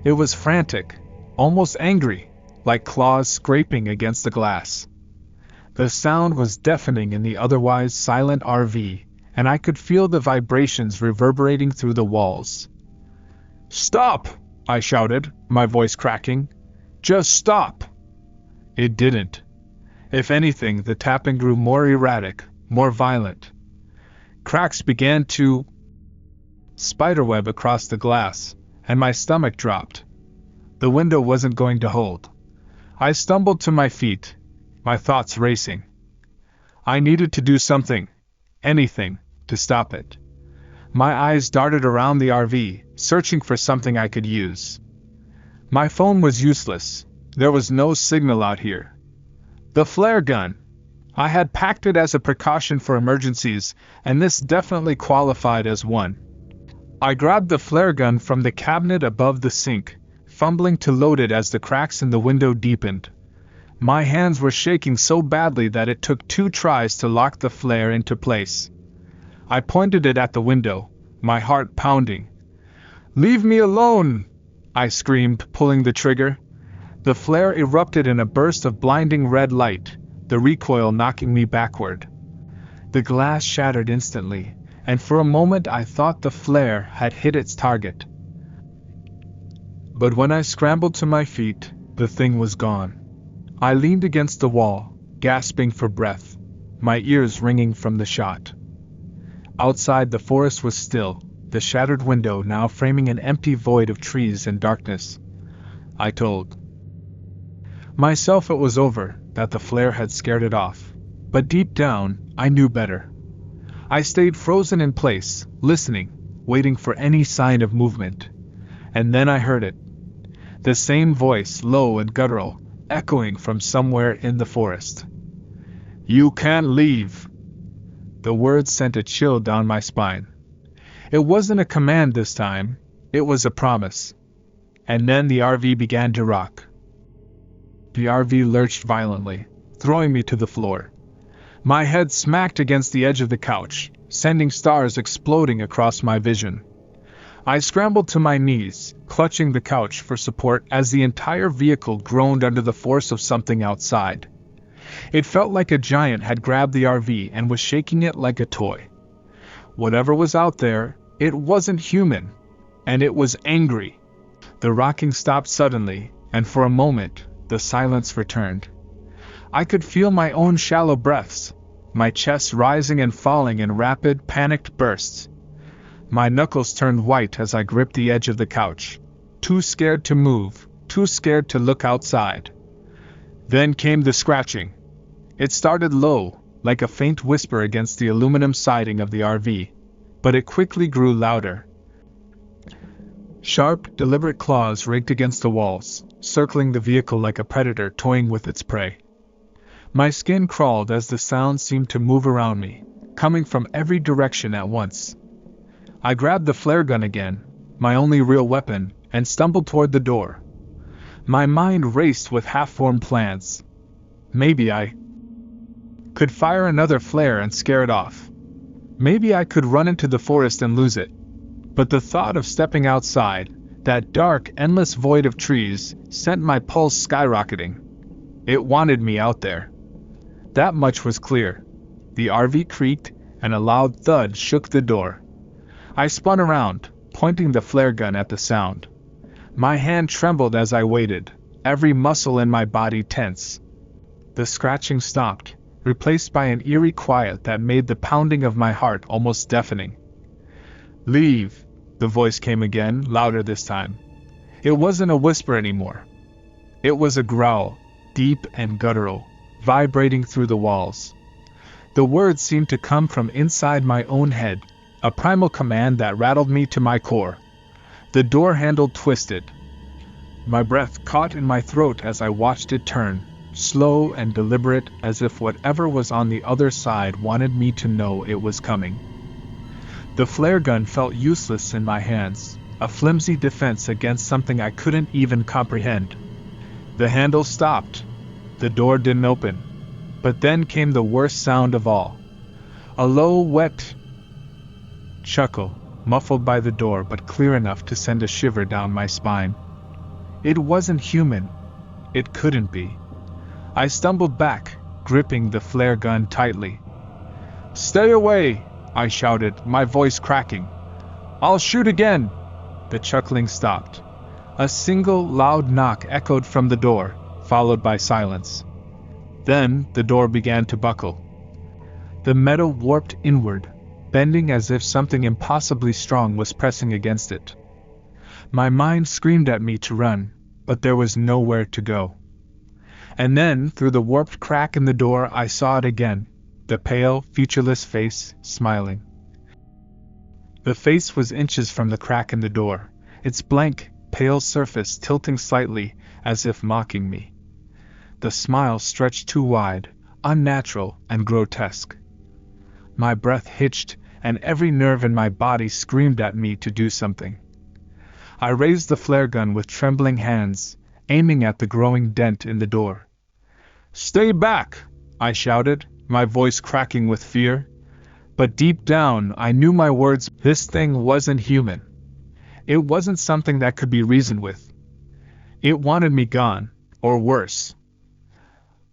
It was frantic, almost angry, like claws scraping against the glass. The sound was deafening in the otherwise silent RV, and I could feel the vibrations reverberating through the walls. "Stop!" I shouted, my voice cracking. "Just stop!" It didn't. If anything, the tapping grew more erratic, more violent. Cracks began to spiderweb across the glass, and my stomach dropped. The window wasn't going to hold. I stumbled to my feet, my thoughts racing. I needed to do something, anything, to stop it. My eyes darted around the RV, searching for something I could use. My phone was useless. There was no signal out here. The flare gun. I had packed it as a precaution for emergencies, and this definitely qualified as one. I grabbed the flare gun from the cabinet above the sink, fumbling to load it as the cracks in the window deepened. My hands were shaking so badly that it took 2 tries to lock the flare into place. I pointed it at the window, my heart pounding. "Leave me alone!" I screamed, pulling the trigger. The flare erupted in a burst of blinding red light, the recoil knocking me backward. The glass shattered instantly, and for a moment I thought the flare had hit its target. But when I scrambled to my feet, the thing was gone. I leaned against the wall, gasping for breath, my ears ringing from the shot. Outside, the forest was still, the shattered window now framing an empty void of trees and darkness. I told myself it was over, that the flare had scared it off, but deep down, I knew better. I stayed frozen in place, listening, waiting for any sign of movement. And then I heard it. The same voice, low and guttural, echoing from somewhere in the forest. "You can't leave." The words sent a chill down my spine. It wasn't a command this time, it was a promise. And then the RV began to rock. The RV lurched violently, throwing me to the floor. My head smacked against the edge of the couch, sending stars exploding across my vision. I scrambled to my knees, clutching the couch for support as the entire vehicle groaned under the force of something outside. It felt like a giant had grabbed the RV and was shaking it like a toy. Whatever was out there, it wasn't human, and it was angry. The rocking stopped suddenly, and for a moment, the silence returned. I could feel my own shallow breaths, my chest rising and falling in rapid, panicked bursts. My knuckles turned white as I gripped the edge of the couch, too scared to move, too scared to look outside. Then came the scratching. It started low, like a faint whisper against the aluminum siding of the RV, but it quickly grew louder. Sharp, deliberate claws raked against the walls, circling the vehicle like a predator toying with its prey. My skin crawled as the sound seemed to move around me, coming from every direction at once. I grabbed the flare gun again, my only real weapon, and stumbled toward the door. My mind raced with half-formed plans. Maybe I could fire another flare and scare it off. Maybe I could run into the forest and lose it. But the thought of stepping outside, that dark, endless void of trees, sent my pulse skyrocketing. It wanted me out there. That much was clear. The RV creaked, and a loud thud shook the door. I spun around, pointing the flare gun at the sound. My hand trembled as I waited, every muscle in my body tense. The scratching stopped, replaced by an eerie quiet that made the pounding of my heart almost deafening. "Leave," the voice came again, louder this time. It wasn't a whisper anymore. It was a growl, deep and guttural, vibrating through the walls. The words seemed to come from inside my own head, a primal command that rattled me to my core. The door handle twisted. My breath caught in my throat as I watched it turn, slow and deliberate, as if whatever was on the other side wanted me to know it was coming. The flare gun felt useless in my hands, a flimsy defense against something I couldn't even comprehend. The handle stopped. The door didn't open. But then came the worst sound of all. A low, wet chuckle, muffled by the door but clear enough to send a shiver down my spine. It wasn't human. It couldn't be. I stumbled back, gripping the flare gun tightly. "Stay away!" I shouted, my voice cracking. "I'll shoot again!" The chuckling stopped. A single loud knock echoed from the door, followed by silence. Then the door began to buckle. The metal warped inward, bending as if something impossibly strong was pressing against it. My mind screamed at me to run, but there was nowhere to go. And then, through the warped crack in the door, I saw it again, the pale, featureless face, smiling. The face was inches from the crack in the door, its blank, pale surface tilting slightly, as if mocking me. The smile stretched too wide, unnatural and grotesque. My breath hitched, and every nerve in my body screamed at me to do something. I raised the flare gun with trembling hands, aiming at the growing dent in the door. "Stay back!" I shouted, my voice cracking with fear. But deep down, I knew my words. This thing wasn't human. It wasn't something that could be reasoned with. It wanted me gone, or worse.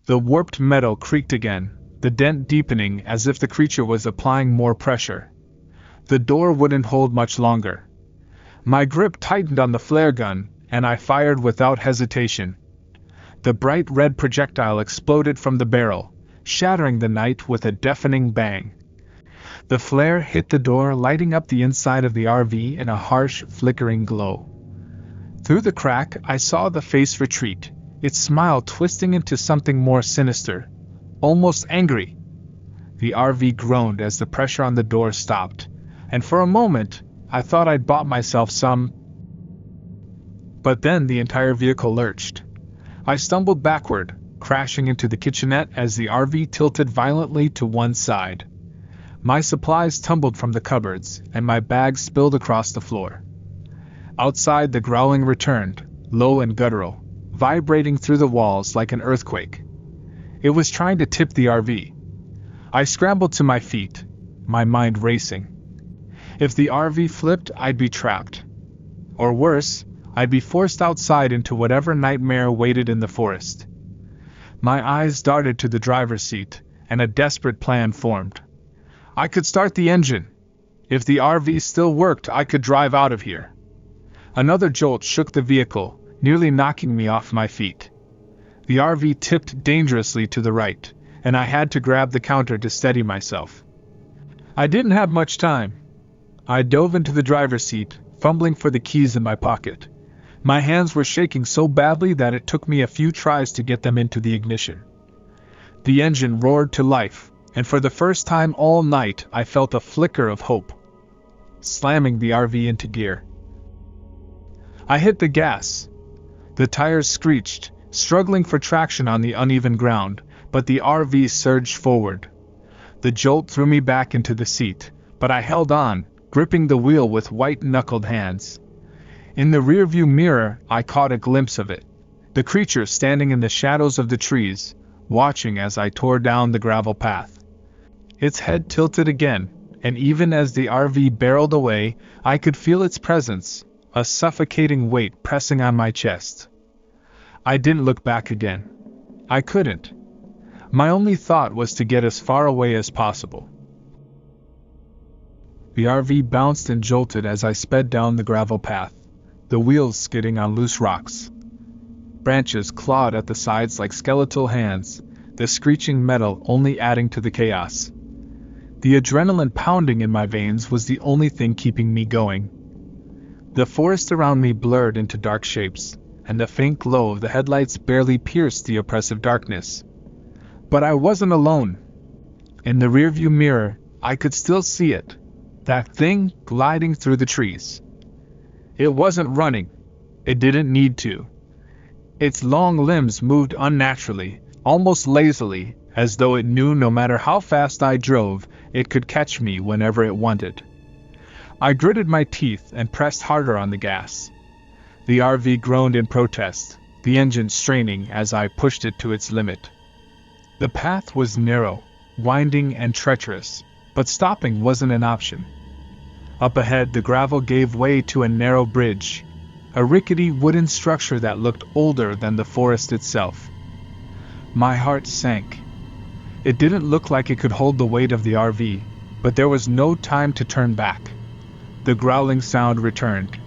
The warped metal creaked again, the dent deepening as if the creature was applying more pressure. The door wouldn't hold much longer. My grip tightened on the flare gun, and I fired without hesitation. The bright red projectile exploded from the barrel, shattering the night with a deafening bang. The flare hit the door, lighting up the inside of the RV in a harsh, flickering glow. Through the crack, I saw the face retreat, its smile twisting into something more sinister, almost angry. The RV groaned as the pressure on the door stopped, and for a moment, I thought I'd bought myself some. But then the entire vehicle lurched. I stumbled backward, crashing into the kitchenette as the RV tilted violently to one side. My supplies tumbled from the cupboards, and my bags spilled across the floor. Outside, the growling returned, low and guttural, vibrating through the walls like an earthquake. It was trying to tip the RV. I scrambled to my feet, my mind racing. If the RV flipped, I'd be trapped. Or worse, I'd be forced outside into whatever nightmare waited in the forest. My eyes darted to the driver's seat, and a desperate plan formed. I could start the engine. If the RV still worked, I could drive out of here. Another jolt shook the vehicle, nearly knocking me off my feet. The RV tipped dangerously to the right, and I had to grab the counter to steady myself. I didn't have much time. I dove into the driver's seat, fumbling for the keys in my pocket. My hands were shaking so badly that it took me a few tries to get them into the ignition. The engine roared to life, and for the first time all night I felt a flicker of hope. Slamming the RV into gear, I hit the gas. The tires screeched, struggling for traction on the uneven ground, but the RV surged forward. The jolt threw me back into the seat, but I held on, gripping the wheel with white-knuckled hands. In the rearview mirror, I caught a glimpse of it, the creature standing in the shadows of the trees, watching as I tore down the gravel path. Its head tilted again, and even as the RV barreled away, I could feel its presence, a suffocating weight pressing on my chest. I didn't look back again. I couldn't. My only thought was to get as far away as possible. The RV bounced and jolted as I sped down the gravel path, the wheels skidding on loose rocks. Branches clawed at the sides like skeletal hands, the screeching metal only adding to the chaos. The adrenaline pounding in my veins was the only thing keeping me going. The forest around me blurred into dark shapes, and the faint glow of the headlights barely pierced the oppressive darkness. But I wasn't alone. In the rearview mirror, I could still see it, that thing gliding through the trees. It wasn't running. It didn't need to. Its long limbs moved unnaturally, almost lazily, as though it knew no matter how fast I drove, it could catch me whenever it wanted. I gritted my teeth and pressed harder on the gas. The RV groaned in protest, the engine straining as I pushed it to its limit. The path was narrow, winding and treacherous, but stopping wasn't an option. Up ahead, the gravel gave way to a narrow bridge, a rickety wooden structure that looked older than the forest itself. My heart sank. It didn't look like it could hold the weight of the RV, but there was no time to turn back. The growling sound returned.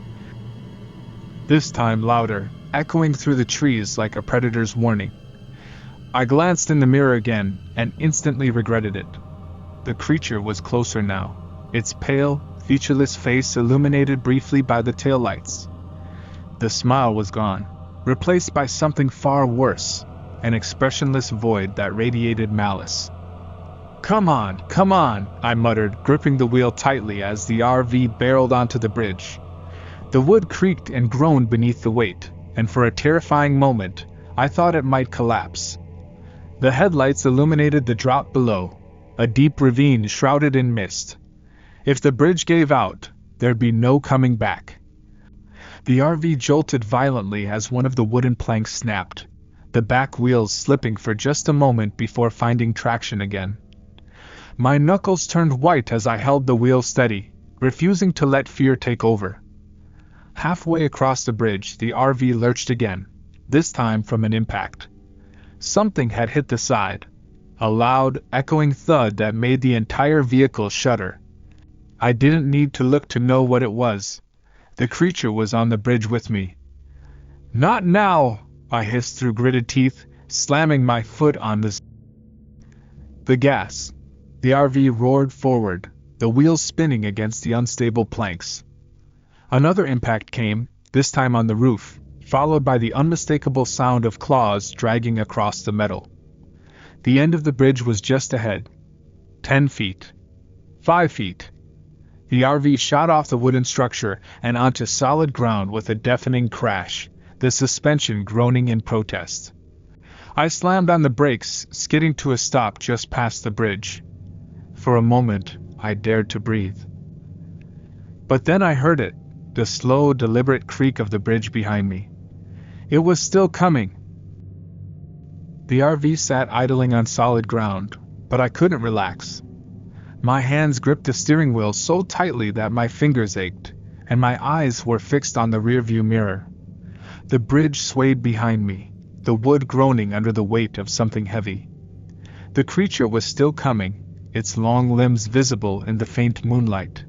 This time louder, echoing through the trees like a predator's warning. I glanced in the mirror again, and instantly regretted it. The creature was closer now, its pale, featureless face illuminated briefly by the taillights. The smile was gone, replaced by something far worse, an expressionless void that radiated malice. Come on, I muttered, gripping the wheel tightly as the RV barreled onto the bridge. The wood creaked and groaned beneath the weight, and for a terrifying moment, I thought it might collapse. The headlights illuminated the drop below, a deep ravine shrouded in mist. If the bridge gave out, there'd be no coming back. The RV jolted violently as one of the wooden planks snapped, the back wheels slipping for just a moment before finding traction again. My knuckles turned white as I held the wheel steady, refusing to let fear take over. Halfway across the bridge, the RV lurched again, this time from an impact. Something had hit the side, a loud, echoing thud that made the entire vehicle shudder. I didn't need to look to know what it was. The creature was on the bridge with me. Not now, I hissed through gritted teeth, slamming my foot on the gas. The RV roared forward, the wheels spinning against the unstable planks. Another impact came, this time on the roof, followed by the unmistakable sound of claws dragging across the metal. The end of the bridge was just ahead. 10 feet. 5 feet. The RV shot off the wooden structure and onto solid ground with a deafening crash, the suspension groaning in protest. I slammed on the brakes, skidding to a stop just past the bridge. For a moment, I dared to breathe. But then I heard it, the slow, deliberate creak of the bridge behind me. It was still coming. The RV sat idling on solid ground, but I couldn't relax. My hands gripped the steering wheel so tightly that my fingers ached, and my eyes were fixed on the rearview mirror. The bridge swayed behind me, the wood groaning under the weight of something heavy. The creature was still coming, its long limbs visible in the faint moonlight.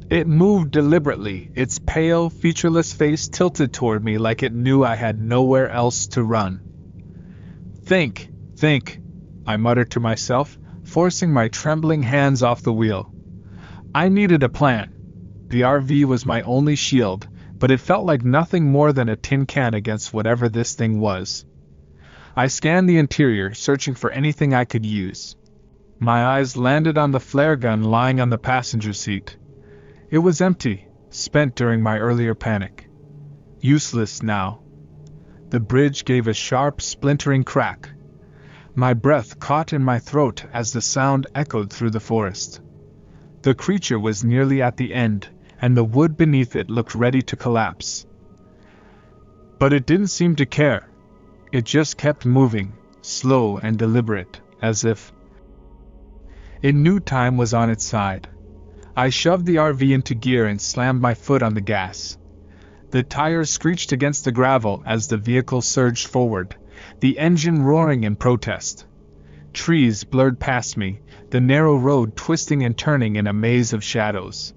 It moved deliberately, its pale, featureless face tilted toward me like it knew I had nowhere else to run. Think, I muttered to myself, forcing my trembling hands off the wheel. I needed a plan. The RV was my only shield, but it felt like nothing more than a tin can against whatever this thing was. I scanned the interior, searching for anything I could use. My eyes landed on the flare gun lying on the passenger seat. It was empty, spent during my earlier panic. Useless now. The bridge gave a sharp, splintering crack. My breath caught in my throat as the sound echoed through the forest. The creature was nearly at the end, and the wood beneath it looked ready to collapse. But it didn't seem to care. It just kept moving, slow and deliberate, as if it knew time was on its side. I shoved the RV into gear and slammed my foot on the gas. The tires screeched against the gravel as the vehicle surged forward, the engine roaring in protest. Trees blurred past me, the narrow road twisting and turning in a maze of shadows.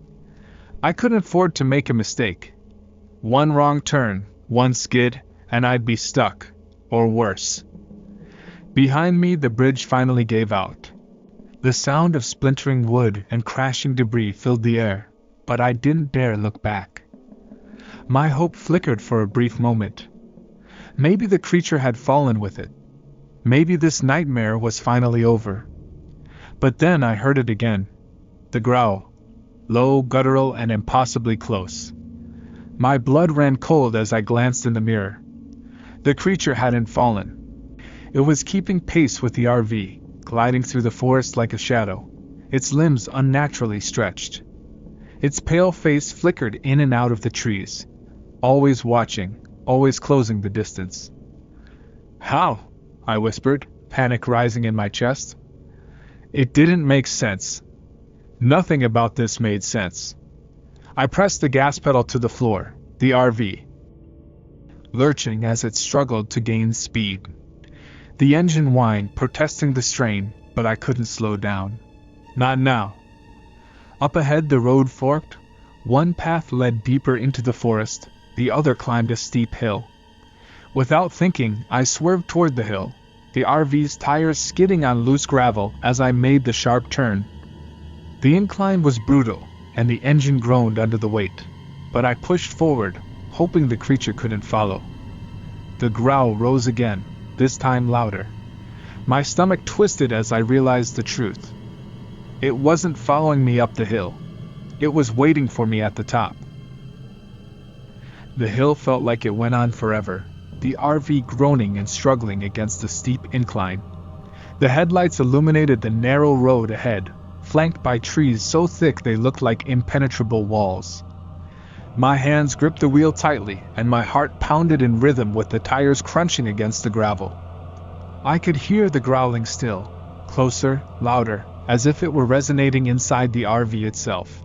I couldn't afford to make a mistake. One wrong turn, one skid, and I'd be stuck, or worse. Behind me, the bridge finally gave out. The sound of splintering wood and crashing debris filled the air, but I didn't dare look back. My hope flickered for a brief moment. Maybe the creature had fallen with it. Maybe this nightmare was finally over. But then I heard it again. The growl. Low, guttural, and impossibly close. My blood ran cold as I glanced in the mirror. The creature hadn't fallen. It was keeping pace with the RV, gliding through the forest like a shadow, its limbs unnaturally stretched. Its pale face flickered in and out of the trees, always watching, always closing the distance. "How?" I whispered, panic rising in my chest. It didn't make sense. Nothing about this made sense. I pressed the gas pedal to the floor, the RV lurching as it struggled to gain speed. The engine whined, protesting the strain, but I couldn't slow down. Not now. Up ahead the road forked. One path led deeper into the forest, the other climbed a steep hill. Without thinking, I swerved toward the hill, the RV's tires skidding on loose gravel as I made the sharp turn. The incline was brutal, and the engine groaned under the weight, but I pushed forward, hoping the creature couldn't follow. The growl rose again, this time louder. My stomach twisted as I realized the truth. It wasn't following me up the hill. It was waiting for me at the top. The hill felt like it went on forever, the RV groaning and struggling against the steep incline. The headlights illuminated the narrow road ahead, flanked by trees so thick they looked like impenetrable walls. My hands gripped the wheel tightly, and my heart pounded in rhythm with the tires crunching against the gravel. I could hear the growling still, closer, louder, as if it were resonating inside the RV itself.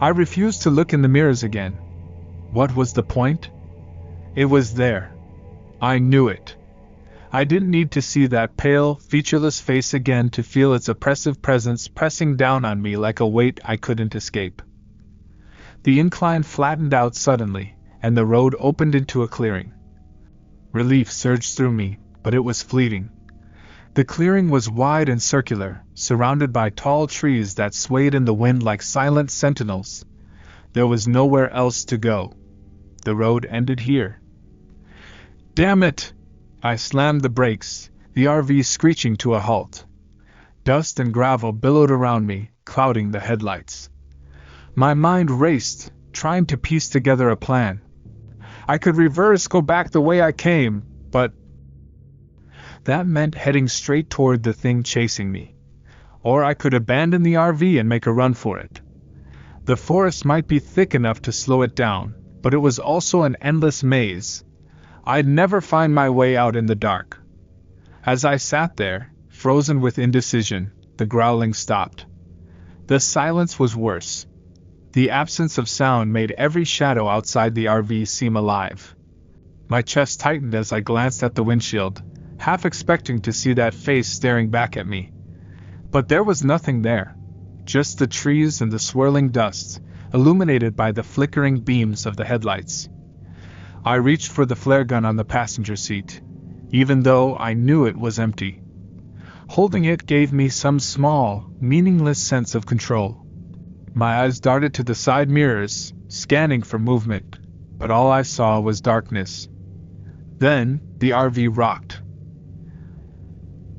I refused to look in the mirrors again. What was the point? It was there. I knew it. I didn't need to see that pale, featureless face again to feel its oppressive presence pressing down on me like a weight I couldn't escape. The incline flattened out suddenly, and the road opened into a clearing. Relief surged through me, but it was fleeting. The clearing was wide and circular, surrounded by tall trees that swayed in the wind like silent sentinels. There was nowhere else to go. The road ended here. Damn it! I slammed the brakes, the RV screeching to a halt. Dust and gravel billowed around me, clouding the headlights. My mind raced, trying to piece together a plan. I could reverse, go back the way I came, but that meant heading straight toward the thing chasing me. Or I could abandon the RV and make a run for it. The forest might be thick enough to slow it down, but it was also an endless maze. I'd never find my way out in the dark. As I sat there, Frozen with indecision, the growling stopped. The silence was worse. The absence of sound made every shadow outside the RV seem alive. My chest tightened as I glanced at the windshield, half expecting to see that face staring back at me. But there was nothing there, just the trees and the swirling dust, illuminated by the flickering beams of the headlights. I reached for the flare gun on the passenger seat, even though I knew it was empty. Holding it gave me some small, meaningless sense of control. My eyes darted to the side mirrors, scanning for movement, but all I saw was darkness. Then, the RV rocked.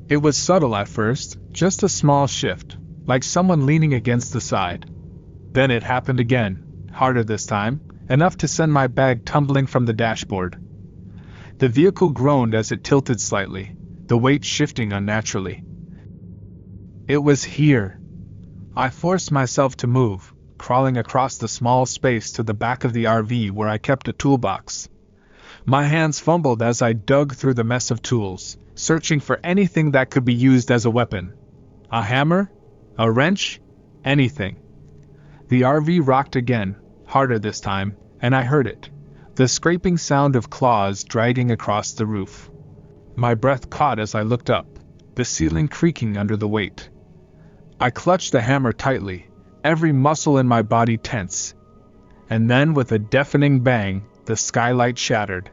It was subtle at first, just a small shift, like someone leaning against the side. Then it happened again, harder this time, enough to send my bag tumbling from the dashboard. The vehicle groaned as it tilted slightly, the weight shifting unnaturally. It was here. I forced myself to move, crawling across the small space to the back of the RV where I kept a toolbox. My hands fumbled as I dug through the mess of tools, searching for anything that could be used as a weapon. A hammer? A wrench? Anything. The RV rocked again, harder this time, and I heard it. The scraping sound of claws dragging across the roof. My breath caught as I looked up, the ceiling creaking under the weight. I clutched the hammer tightly, every muscle in my body tense. And then with a deafening bang, the skylight shattered.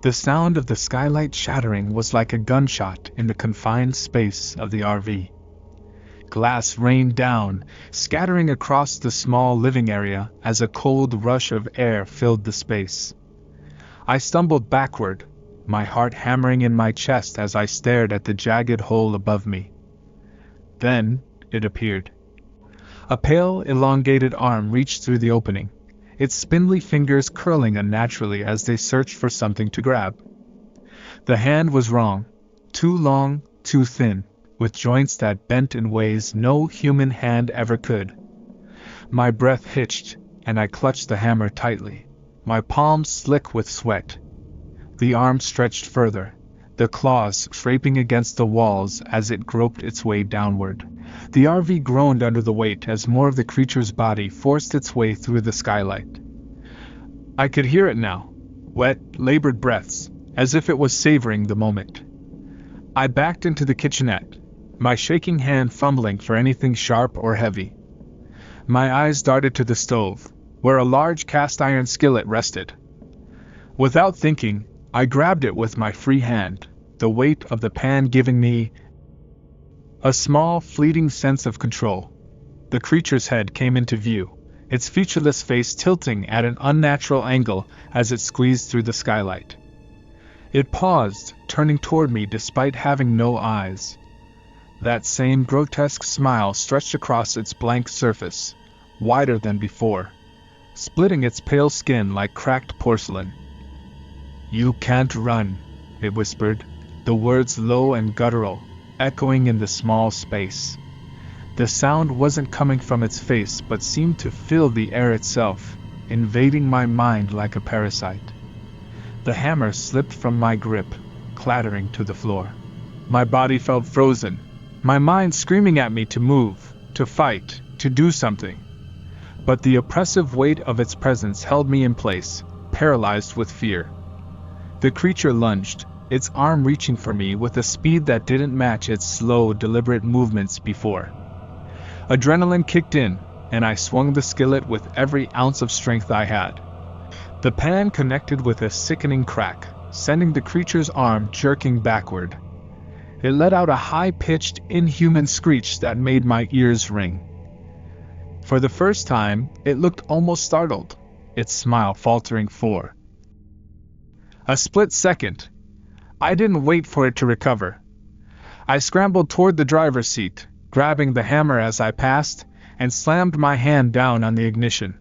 The sound of the skylight shattering was like a gunshot in the confined space of the RV. Glass rained down, scattering across the small living area as a cold rush of air filled the space. I stumbled backward, my heart hammering in my chest as I stared at the jagged hole above me. Then, it appeared. A pale, elongated arm reached through the opening, its spindly fingers curling unnaturally as they searched for something to grab. The hand was wrong, too long, too thin, with joints that bent in ways no human hand ever could. My breath hitched, and I clutched the hammer tightly, my palms slick with sweat. The arm stretched further, the claws scraping against the walls as it groped its way downward. The RV groaned under the weight as more of the creature's body forced its way through the skylight. I could hear it now, wet, labored breaths, as if it was savoring the moment. I backed into the kitchenette, my shaking hand fumbling for anything sharp or heavy. My eyes darted to the stove, where a large cast-iron skillet rested. Without thinking, I grabbed it with my free hand, the weight of the pan giving me a small, fleeting sense of control. The creature's head came into view, its featureless face tilting at an unnatural angle as it squeezed through the skylight. It paused, turning toward me despite having no eyes. That same grotesque smile stretched across its blank surface, wider than before, splitting its pale skin like cracked porcelain. "You can't run," it whispered, the words low and guttural, echoing in the small space. The sound wasn't coming from its face but seemed to fill the air itself, invading my mind like a parasite. The hammer slipped from my grip, clattering to the floor. My body felt frozen, my mind screaming at me to move, to fight, to do something. But the oppressive weight of its presence held me in place, paralyzed with fear. The creature lunged, its arm reaching for me with a speed that didn't match its slow, deliberate movements before. Adrenaline kicked in, and I swung the skillet with every ounce of strength I had. The pan connected with a sickening crack, sending the creature's arm jerking backward. It let out a high-pitched, inhuman screech that made my ears ring. For the first time, it looked almost startled, its smile faltering for a split second. I didn't wait for it to recover. I scrambled toward the driver's seat, grabbing the hammer as I passed, and slammed my hand down on the ignition.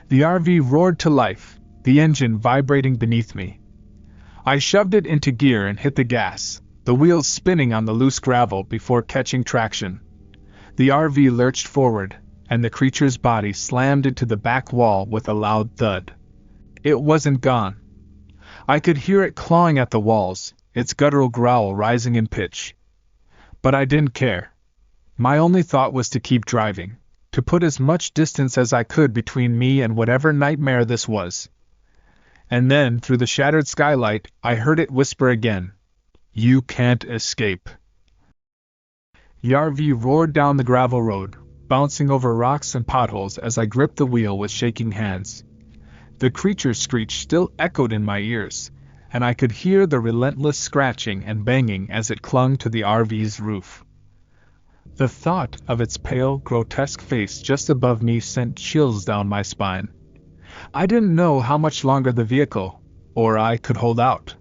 The RV roared to life, the engine vibrating beneath me. I shoved it into gear and hit the gas, the wheels spinning on the loose gravel before catching traction. The RV lurched forward, and the creature's body slammed into the back wall with a loud thud. It wasn't gone. I could hear it clawing at the walls, its guttural growl rising in pitch. But I didn't care. My only thought was to keep driving, to put as much distance as I could between me and whatever nightmare this was. And then, through the shattered skylight, I heard it whisper again, "You can't escape." The RV roared down the gravel road, bouncing over rocks and potholes as I gripped the wheel with shaking hands. The creature's screech still echoed in my ears, and I could hear the relentless scratching and banging as it clung to the RV's roof. The thought of its pale, grotesque face just above me sent chills down my spine. I didn't know how much longer the vehicle, or I, could hold out.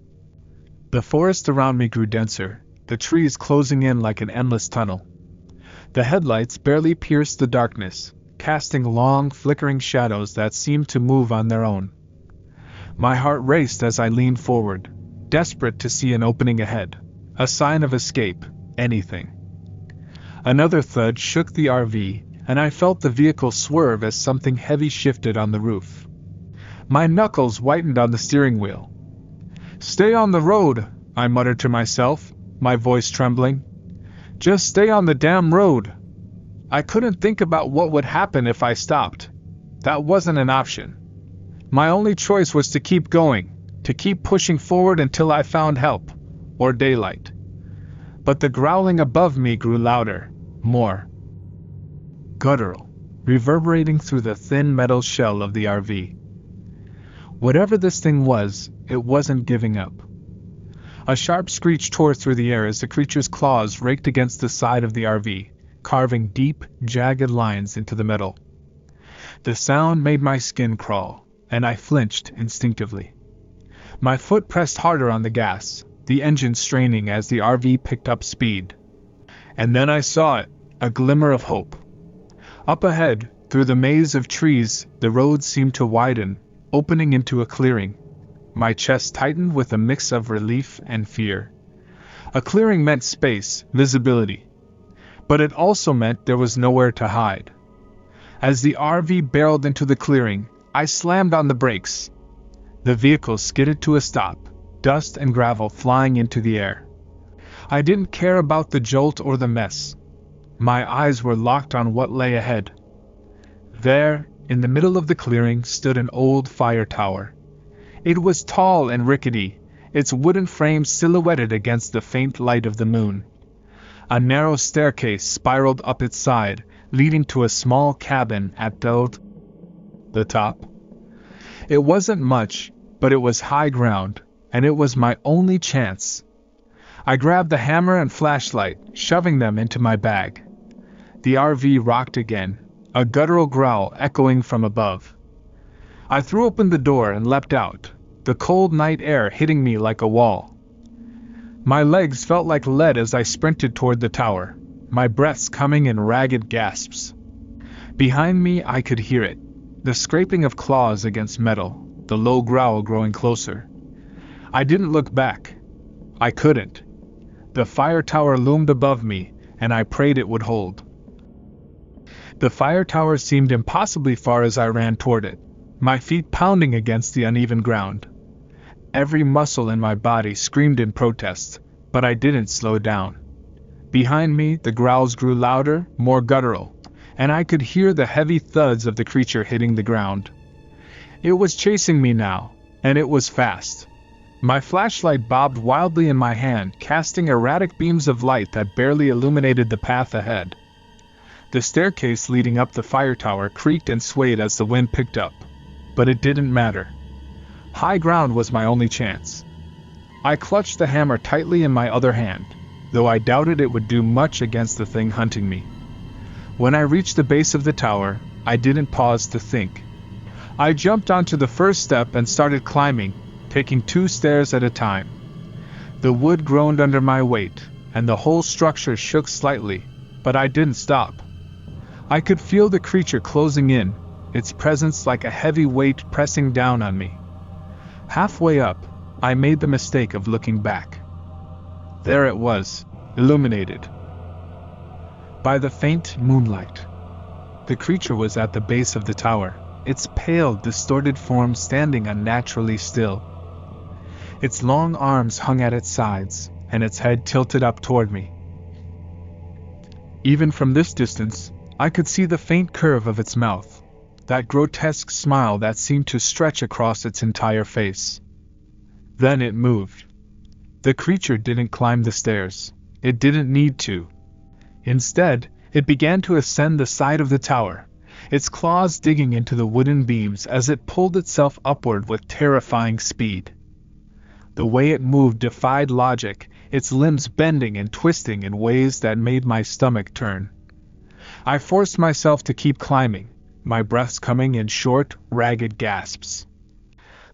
The forest around me grew denser, the trees closing in like an endless tunnel. The headlights barely pierced the darkness, casting long, flickering shadows that seemed to move on their own. My heart raced as I leaned forward, desperate to see an opening ahead, a sign of escape, anything. Another thud shook the RV, and I felt the vehicle swerve as something heavy shifted on the roof. My knuckles whitened on the steering wheel. "Stay on the road," I muttered to myself, my voice trembling. "Just stay on the damn road." I couldn't think about what would happen if I stopped. That wasn't an option. My only choice was to keep going, to keep pushing forward until I found help, or daylight. But the growling above me grew louder, more guttural, reverberating through the thin metal shell of the RV. Whatever this thing was, it wasn't giving up. A sharp screech tore through the air as the creature's claws raked against the side of the RV, carving deep, jagged lines into the metal. The sound made my skin crawl, and I flinched instinctively. My foot pressed harder on the gas, the engine straining as the RV picked up speed. And then I saw it, a glimmer of hope. Up ahead, through the maze of trees, the road seemed to widen, opening into a clearing. My chest tightened with a mix of relief and fear. A clearing meant space, visibility. But it also meant there was nowhere to hide. As the RV barreled into the clearing, I slammed on the brakes. The vehicle skidded to a stop, dust and gravel flying into the air. I didn't care about the jolt or the mess. My eyes were locked on what lay ahead. There, in the middle of the clearing, stood an old fire tower. It was tall and rickety, its wooden frame silhouetted against the faint light of the moon. A narrow staircase spiraled up its side, leading to a small cabin at the top. It wasn't much, but it was high ground, and it was my only chance. I grabbed the hammer and flashlight, shoving them into my bag. The RV rocked again, a guttural growl echoing from above. I threw open the door and leapt out, the cold night air hitting me like a wall. My legs felt like lead as I sprinted toward the tower, my breaths coming in ragged gasps. Behind me I could hear it, the scraping of claws against metal, the low growl growing closer. I didn't look back. I couldn't. The fire tower loomed above me, and I prayed it would hold. The fire tower seemed impossibly far as I ran toward it, my feet pounding against the uneven ground. Every muscle in my body screamed in protest, but I didn't slow down. Behind me, the growls grew louder, more guttural, and I could hear the heavy thuds of the creature hitting the ground. It was chasing me now, and it was fast. My flashlight bobbed wildly in my hand, casting erratic beams of light that barely illuminated the path ahead. The staircase leading up the fire tower creaked and swayed as the wind picked up, but it didn't matter. High ground was my only chance. I clutched the hammer tightly in my other hand, though I doubted it would do much against the thing hunting me. When I reached the base of the tower, I didn't pause to think. I jumped onto the first step and started climbing, taking 2 stairs at a time. The wood groaned under my weight, and the whole structure shook slightly, but I didn't stop. I could feel the creature closing in, its presence like a heavy weight pressing down on me. Halfway up, I made the mistake of looking back. There it was, illuminated by the faint moonlight. The creature was at the base of the tower, its pale, distorted form standing unnaturally still. Its long arms hung at its sides, and its head tilted up toward me. Even from this distance, I could see the faint curve of its mouth, that grotesque smile that seemed to stretch across its entire face. Then it moved. The creature didn't climb the stairs. It didn't need to. Instead, it began to ascend the side of the tower, its claws digging into the wooden beams as it pulled itself upward with terrifying speed. The way it moved defied logic, its limbs bending and twisting in ways that made my stomach turn. I forced myself to keep climbing, my breaths coming in short, ragged gasps.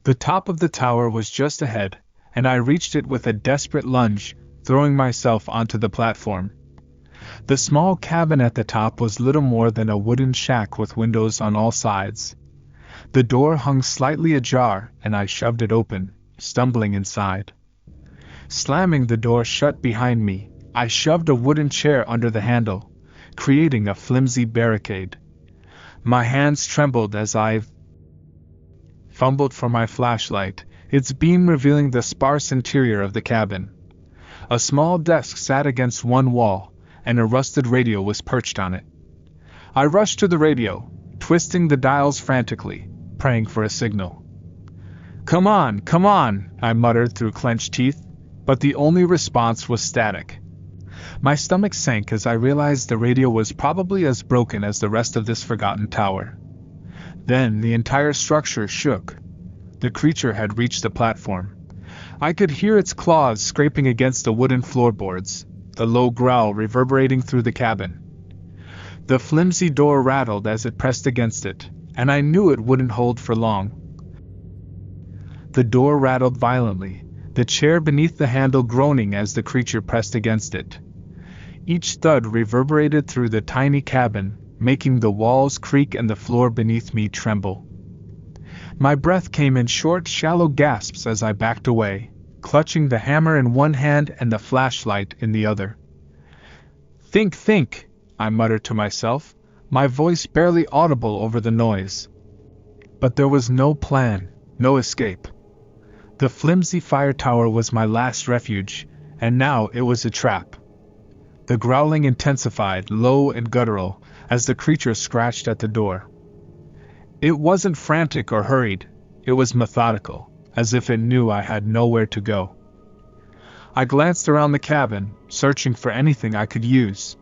The top of the tower was just ahead, and I reached it with a desperate lunge, throwing myself onto the platform. The small cabin at the top was little more than a wooden shack with windows on all sides. The door hung slightly ajar, and I shoved it open, stumbling inside. Slamming the door shut behind me, I shoved a wooden chair under the handle, creating a flimsy barricade. My hands trembled as I fumbled for my flashlight, its beam revealing the sparse interior of the cabin. A small desk sat against one wall, and a rusted radio was perched on it. I rushed to the radio, twisting the dials frantically, praying for a signal. "Come on," I muttered through clenched teeth, but the only response was static. My stomach sank as I realized the radio was probably as broken as the rest of this forgotten tower. Then the entire structure shook. The creature had reached the platform. I could hear its claws scraping against the wooden floorboards, the low growl reverberating through the cabin. The flimsy door rattled as it pressed against it, and I knew it wouldn't hold for long. The door rattled violently, the chair beneath the handle groaning as the creature pressed against it. Each thud reverberated through the tiny cabin, making the walls creak and the floor beneath me tremble. My breath came in short, shallow gasps as I backed away, clutching the hammer in one hand and the flashlight in the other. Think, I muttered to myself, my voice barely audible over the noise. But there was no plan, no escape. The flimsy fire tower was my last refuge, and now it was a trap. The growling intensified, low and guttural, as the creature scratched at the door. It wasn't frantic or hurried, it was methodical, as if it knew I had nowhere to go. I glanced around the cabin, searching for anything I could use.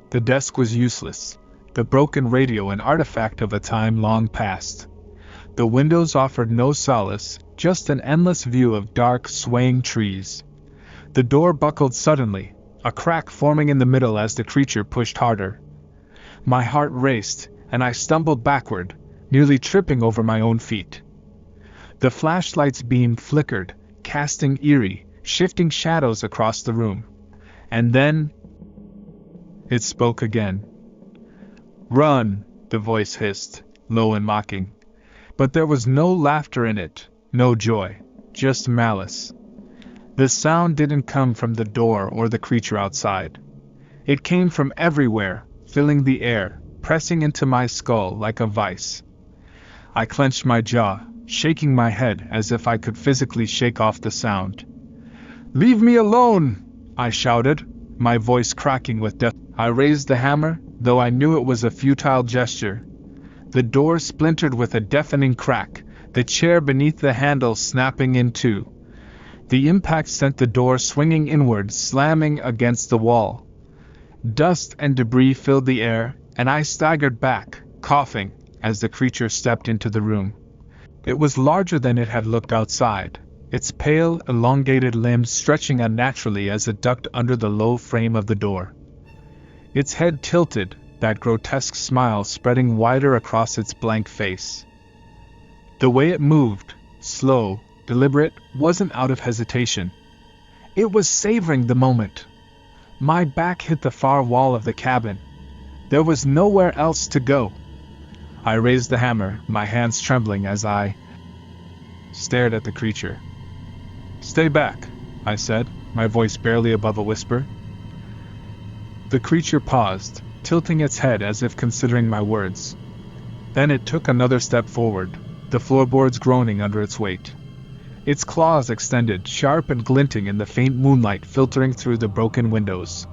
The desk was useless, the broken radio an artifact of a time long past. The windows offered no solace, just an endless view of dark, swaying trees. The door buckled suddenly, a crack forming in the middle as the creature pushed harder. My heart raced, and I stumbled backward, nearly tripping over my own feet. The flashlight's beam flickered, casting eerie, shifting shadows across the room. And then it spoke again. "Run," the voice hissed, low and mocking. But there was no laughter in it, no joy, just malice. The sound didn't come from the door or the creature outside. It came from everywhere, filling the air, pressing into my skull like a vice. I clenched my jaw, shaking my head as if I could physically shake off the sound. "Leave me alone!" I shouted, my voice cracking with death. I raised the hammer, though I knew it was a futile gesture. The door splintered with a deafening crack, the chair beneath the handle snapping in two. The impact sent the door swinging inward, slamming against the wall. Dust and debris filled the air, and I staggered back, coughing, as the creature stepped into the room. It was larger than it had looked outside, its pale, elongated limbs stretching unnaturally as it ducked under the low frame of the door. Its head tilted, that grotesque smile spreading wider across its blank face. The way it moved, slow, deliberate, wasn't out of hesitation. It was savoring the moment. My back hit the far wall of the cabin. There was nowhere else to go. I raised the hammer, my hands trembling as I stared at the creature. "Stay back," I said, my voice barely above a whisper. The creature paused, tilting its head as if considering my words. Then it took another step forward, the floorboards groaning under its weight. Its claws extended, sharp and glinting in the faint moonlight filtering through the broken windows.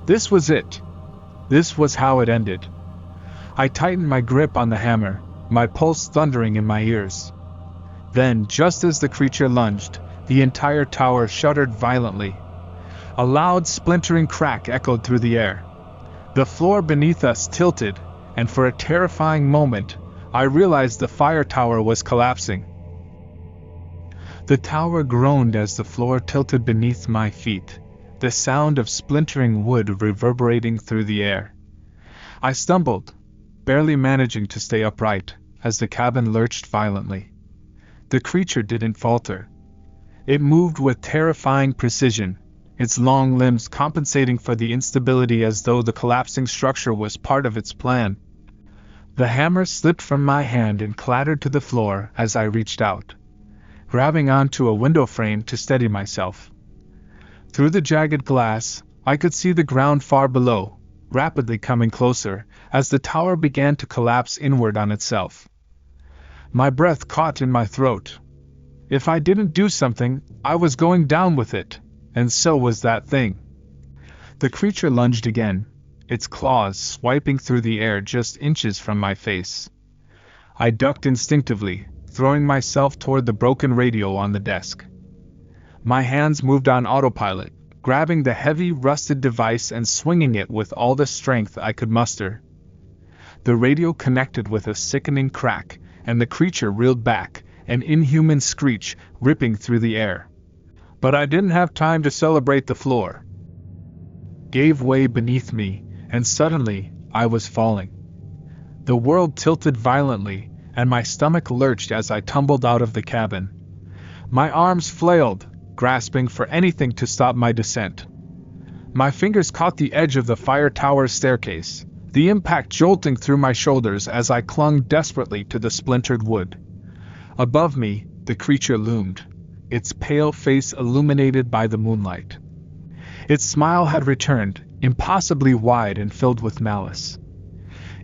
This was it. This was how it ended. I tightened my grip on the hammer, my pulse thundering in my ears. Then, just as the creature lunged, the entire tower shuddered violently. A loud, splintering crack echoed through the air. The floor beneath us tilted, and for a terrifying moment, I realized the fire tower was collapsing. The tower groaned as the floor tilted beneath my feet, the sound of splintering wood reverberating through the air. I stumbled, barely managing to stay upright, as the cabin lurched violently. The creature didn't falter. It moved with terrifying precision, its long limbs compensating for the instability as though the collapsing structure was part of its plan. The hammer slipped from my hand and clattered to the floor as I reached out, grabbing onto a window frame to steady myself. Through the jagged glass, I could see the ground far below, rapidly coming closer, as the tower began to collapse inward on itself. My breath caught in my throat. If I didn't do something, I was going down with it, and so was that thing. The creature lunged again, its claws swiping through the air just inches from my face. I ducked instinctively, throwing myself toward the broken radio on the desk. My hands moved on autopilot, grabbing the heavy, rusted device and swinging it with all the strength I could muster. The radio connected with a sickening crack, and the creature reeled back, an inhuman screech ripping through the air. But I didn't have time to celebrate. The floor gave way beneath me, and suddenly, I was falling. The world tilted violently, and my stomach lurched as I tumbled out of the cabin. My arms flailed, grasping for anything to stop my descent. My fingers caught the edge of the fire tower's staircase, the impact jolting through my shoulders as I clung desperately to the splintered wood. Above me, the creature loomed, its pale face illuminated by the moonlight. Its smile had returned, impossibly wide and filled with malice.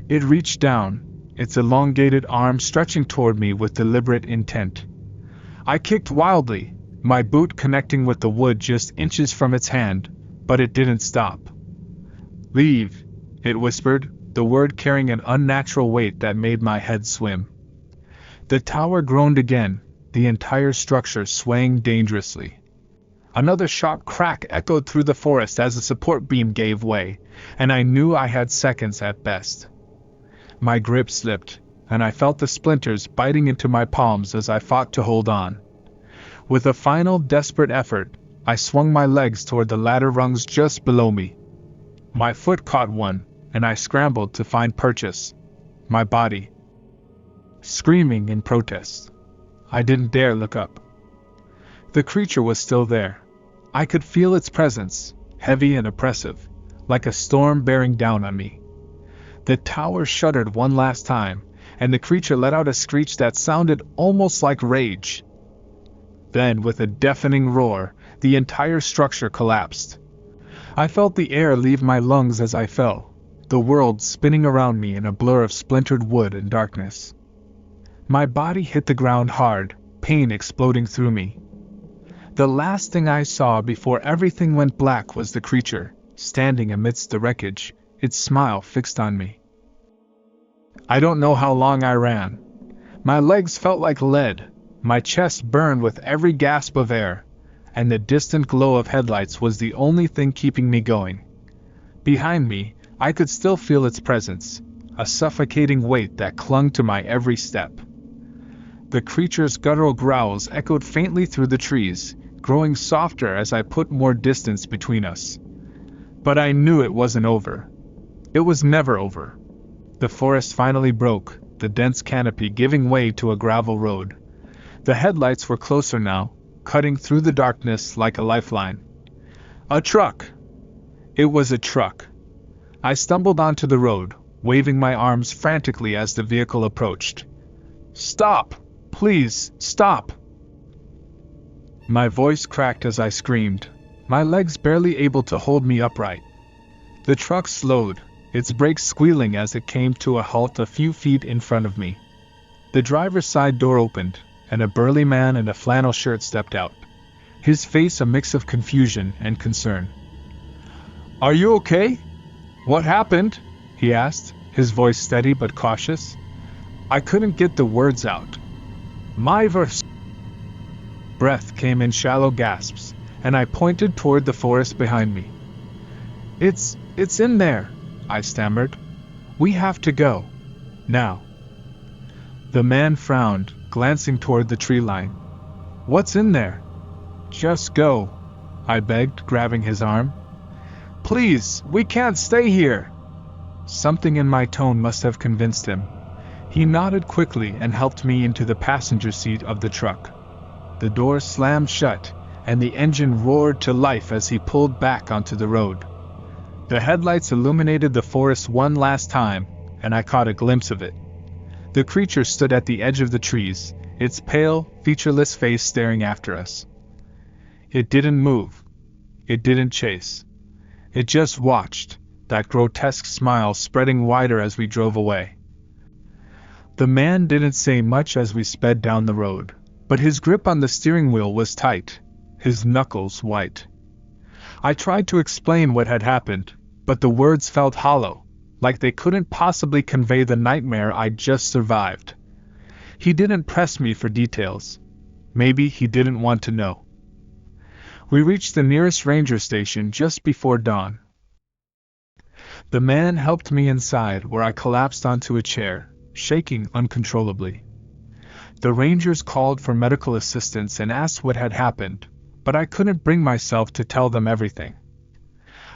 It reached down, its elongated arm stretching toward me with deliberate intent. I kicked wildly, my boot connecting with the wood just inches from its hand, but it didn't stop. "Leave," it whispered, the word carrying an unnatural weight that made my head swim. The tower groaned again, the entire structure swaying dangerously. Another sharp crack echoed through the forest as the support beam gave way, and I knew I had seconds at best. My grip slipped, and I felt the splinters biting into my palms as I fought to hold on. With a final desperate effort, I swung my legs toward the ladder rungs just below me. My foot caught one, and I scrambled to find purchase. My body screaming in protest. I didn't dare look up. The creature was still there. I could feel its presence, heavy and oppressive, like a storm bearing down on me. The tower shuddered one last time, and the creature let out a screech that sounded almost like rage. Then, with a deafening roar, the entire structure collapsed. I felt the air leave my lungs as I fell, the world spinning around me in a blur of splintered wood and darkness. My body hit the ground hard, pain exploding through me. The last thing I saw before everything went black was the creature, standing amidst the wreckage, its smile fixed on me. I don't know how long I ran. My legs felt like lead, my chest burned with every gasp of air, and the distant glow of headlights was the only thing keeping me going. Behind me, I could still feel its presence, a suffocating weight that clung to my every step. The creature's guttural growls echoed faintly through the trees, growing softer as I put more distance between us. But I knew it wasn't over. It was never over. The forest finally broke, the dense canopy giving way to a gravel road. The headlights were closer now, cutting through the darkness like a lifeline. A truck! It was a truck. I stumbled onto the road, waving my arms frantically as the vehicle approached. "Stop! Please, stop!" My voice cracked as I screamed, my legs barely able to hold me upright. The truck slowed, its brakes squealing as it came to a halt a few feet in front of me. The driver's side door opened, and a burly man in a flannel shirt stepped out, his face a mix of confusion and concern. "Are you okay?" "What happened?" he asked, his voice steady but cautious. I couldn't get the words out. My breath came in shallow gasps, and I pointed toward the forest behind me. It's in there," I stammered. "We have to go. Now." The man frowned, glancing toward the tree line. "What's in there?" "Just go," I begged, grabbing his arm. "Please, we can't stay here." Something in my tone must have convinced him. He nodded quickly and helped me into the passenger seat of the truck. The door slammed shut, and the engine roared to life as he pulled back onto the road. The headlights illuminated the forest one last time, and I caught a glimpse of it. The creature stood at the edge of the trees, its pale, featureless face staring after us. It didn't move. It didn't chase. It just watched, that grotesque smile spreading wider as we drove away. The man didn't say much as we sped down the road, but his grip on the steering wheel was tight, his knuckles white. I tried to explain what had happened, but the words felt hollow, like they couldn't possibly convey the nightmare I'd just survived. He didn't press me for details. Maybe he didn't want to know. We reached the nearest ranger station just before dawn. The man helped me inside, where I collapsed onto a chair, shaking uncontrollably. The rangers called for medical assistance and asked what had happened, but I couldn't bring myself to tell them everything.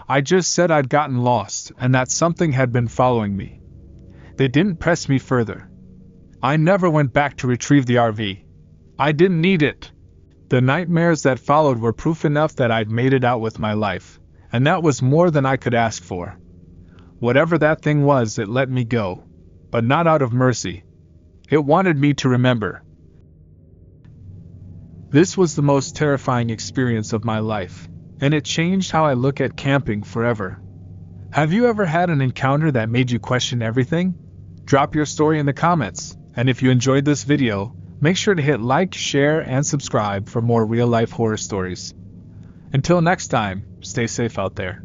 I just said I'd gotten lost and that something had been following me. They didn't press me further. I never went back to retrieve the RV. I didn't need it. The nightmares that followed were proof enough that I'd made it out with my life, and that was more than I could ask for. Whatever that thing was, it let me go, but not out of mercy. It wanted me to remember. This was the most terrifying experience of my life, and it changed how I look at camping forever. Have you ever had an encounter that made you question everything? Drop your story in the comments, and if you enjoyed this video, make sure to hit like, share, and subscribe for more real-life horror stories. Until next time, stay safe out there.